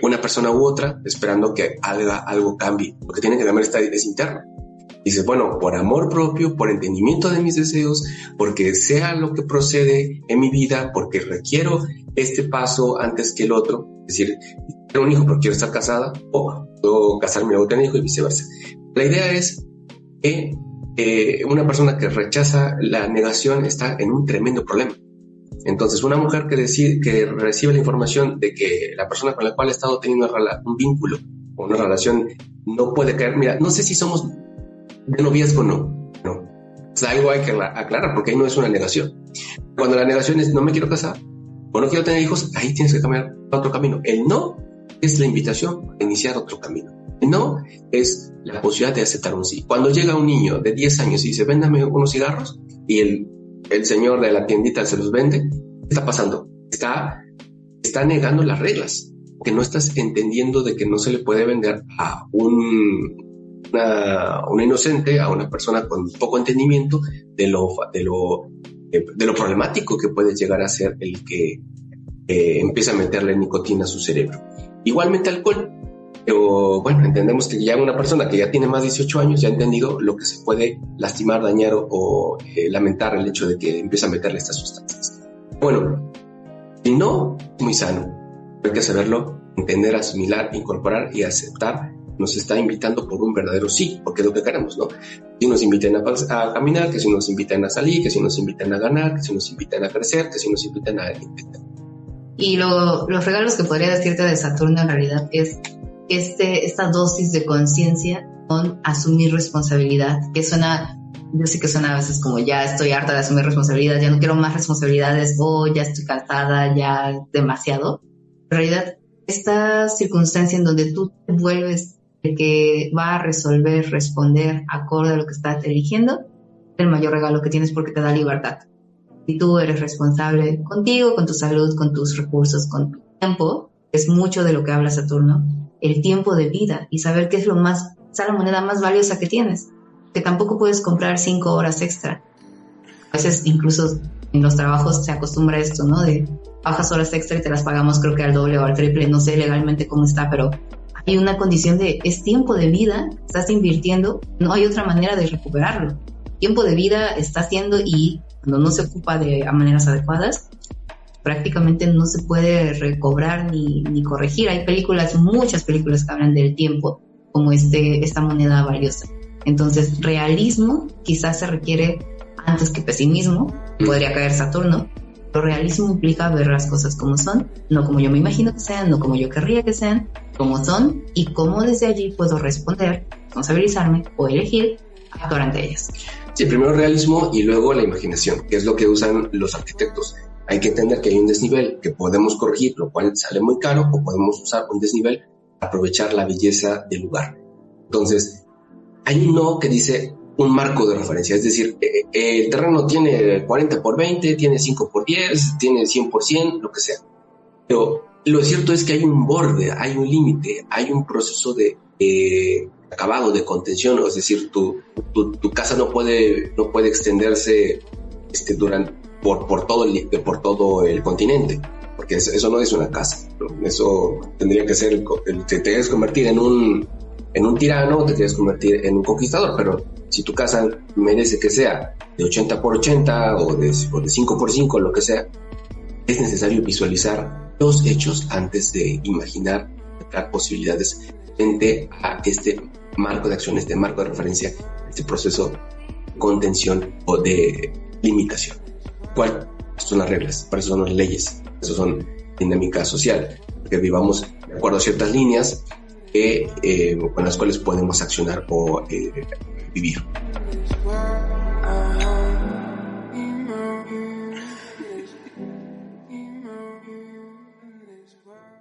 una persona u otra esperando que algo cambie. Lo que tiene que cambiar es interno. Dices, bueno, por amor propio, por entendimiento de mis deseos, porque sea lo que procede en mi vida, porque requiero este paso antes que el otro. Es decir, quiero un hijo, pero quiero estar casada, o puedo casarme y luego tener hijo y viceversa. La idea es que una persona que rechaza la negación está en un tremendo problema. Entonces, una mujer que recibe la información de que la persona con la cual ha estado teniendo un vínculo o una relación no puede caer, mira, no sé si somos de noviazgo o no. O sea, algo hay que aclarar, porque ahí no es una negación. Cuando la negación es no me quiero casar o no quiero tener hijos, ahí tienes que cambiar a otro camino. El no es la invitación a iniciar otro camino. El no es la posibilidad de aceptar un sí. Cuando llega un niño de 10 años y dice, véndame unos cigarros, y el señor de la tiendita se los vende, ¿qué está pasando? Está negando las reglas, que no estás entendiendo de que no se le puede vender a una inocente, a una persona con poco entendimiento de lo problemático que puede llegar a ser el que empieza a meterle nicotina a su cerebro. Igualmente alcohol. Pero bueno, entendemos que ya una persona que ya tiene más de 18 años ya ha entendido lo que se puede lastimar, dañar o lamentar el hecho de que empieza a meterle estas sustancias. Bueno, si no, es muy sano. Hay que saberlo, entender, asimilar, incorporar y aceptar. Nos está invitando por un verdadero sí, porque es lo que queremos, ¿no? Si nos invitan a caminar, que si nos invitan a salir, que si nos invitan a ganar, que si nos invitan a crecer, que si nos invitan a intentar. Y los regalos que podría decirte de Saturno en realidad es esta dosis de conciencia con asumir responsabilidad, que yo sé que suena a veces como ya estoy harta de asumir responsabilidad, ya no quiero más responsabilidades, ya estoy cansada, ya demasiado. En realidad, esta circunstancia en donde tú te vuelves el que va a resolver, responder acorde a lo que estás eligiendo, es el mayor regalo que tienes porque te da libertad. Si tú eres responsable contigo, con tu salud, con tus recursos, con tu tiempo, es mucho de lo que habla Saturno, el tiempo de vida y saber qué es la moneda más valiosa que tienes, que tampoco puedes comprar 5 horas extra. A veces incluso en los trabajos se acostumbra esto, ¿no? De bajas horas extra y te las pagamos creo que al doble o al triple, no sé legalmente cómo está, pero hay una condición es tiempo de vida, estás invirtiendo, no hay otra manera de recuperarlo. Tiempo de vida está haciendo y cuando no se ocupa de maneras adecuadas, prácticamente no se puede recobrar ni corregir. Hay muchas películas que hablan del tiempo como esta moneda valiosa. Entonces, realismo quizás se requiere antes que pesimismo, podría caer Saturno, pero realismo implica ver las cosas como son, no como yo me imagino que sean, no como yo querría que sean, como son y cómo desde allí puedo responder, responsabilizarme o elegir actuar ante ellas. Sí, primero realismo y luego la imaginación, que es lo que usan los arquitectos. Hay que entender que hay un desnivel que podemos corregir, lo cual sale muy caro, o podemos usar un desnivel para aprovechar la belleza del lugar. Entonces, hay un no que dice un marco de referencia, es decir, el terreno tiene 40x20, tiene 5x10, tiene 100%, lo que sea. Pero lo cierto es que hay un borde, hay un límite, hay un proceso de acabado, de contención, es decir, tu casa no puede extenderse por todo el continente, porque eso no es una casa, ¿no? Eso tendría que ser, te quieres convertir en un tirano, te quieres convertir en un conquistador, pero si tu casa merece que sea de 80x80 o de 5x5, lo que sea, es necesario visualizar los hechos antes de imaginar posibilidades frente a este marco de acción, este marco de referencia, este proceso de contención o de limitación. ¿Cuáles son las reglas? Para eso son las leyes, eso son dinámica social, que vivamos de acuerdo a ciertas líneas con las cuales podemos accionar o vivir.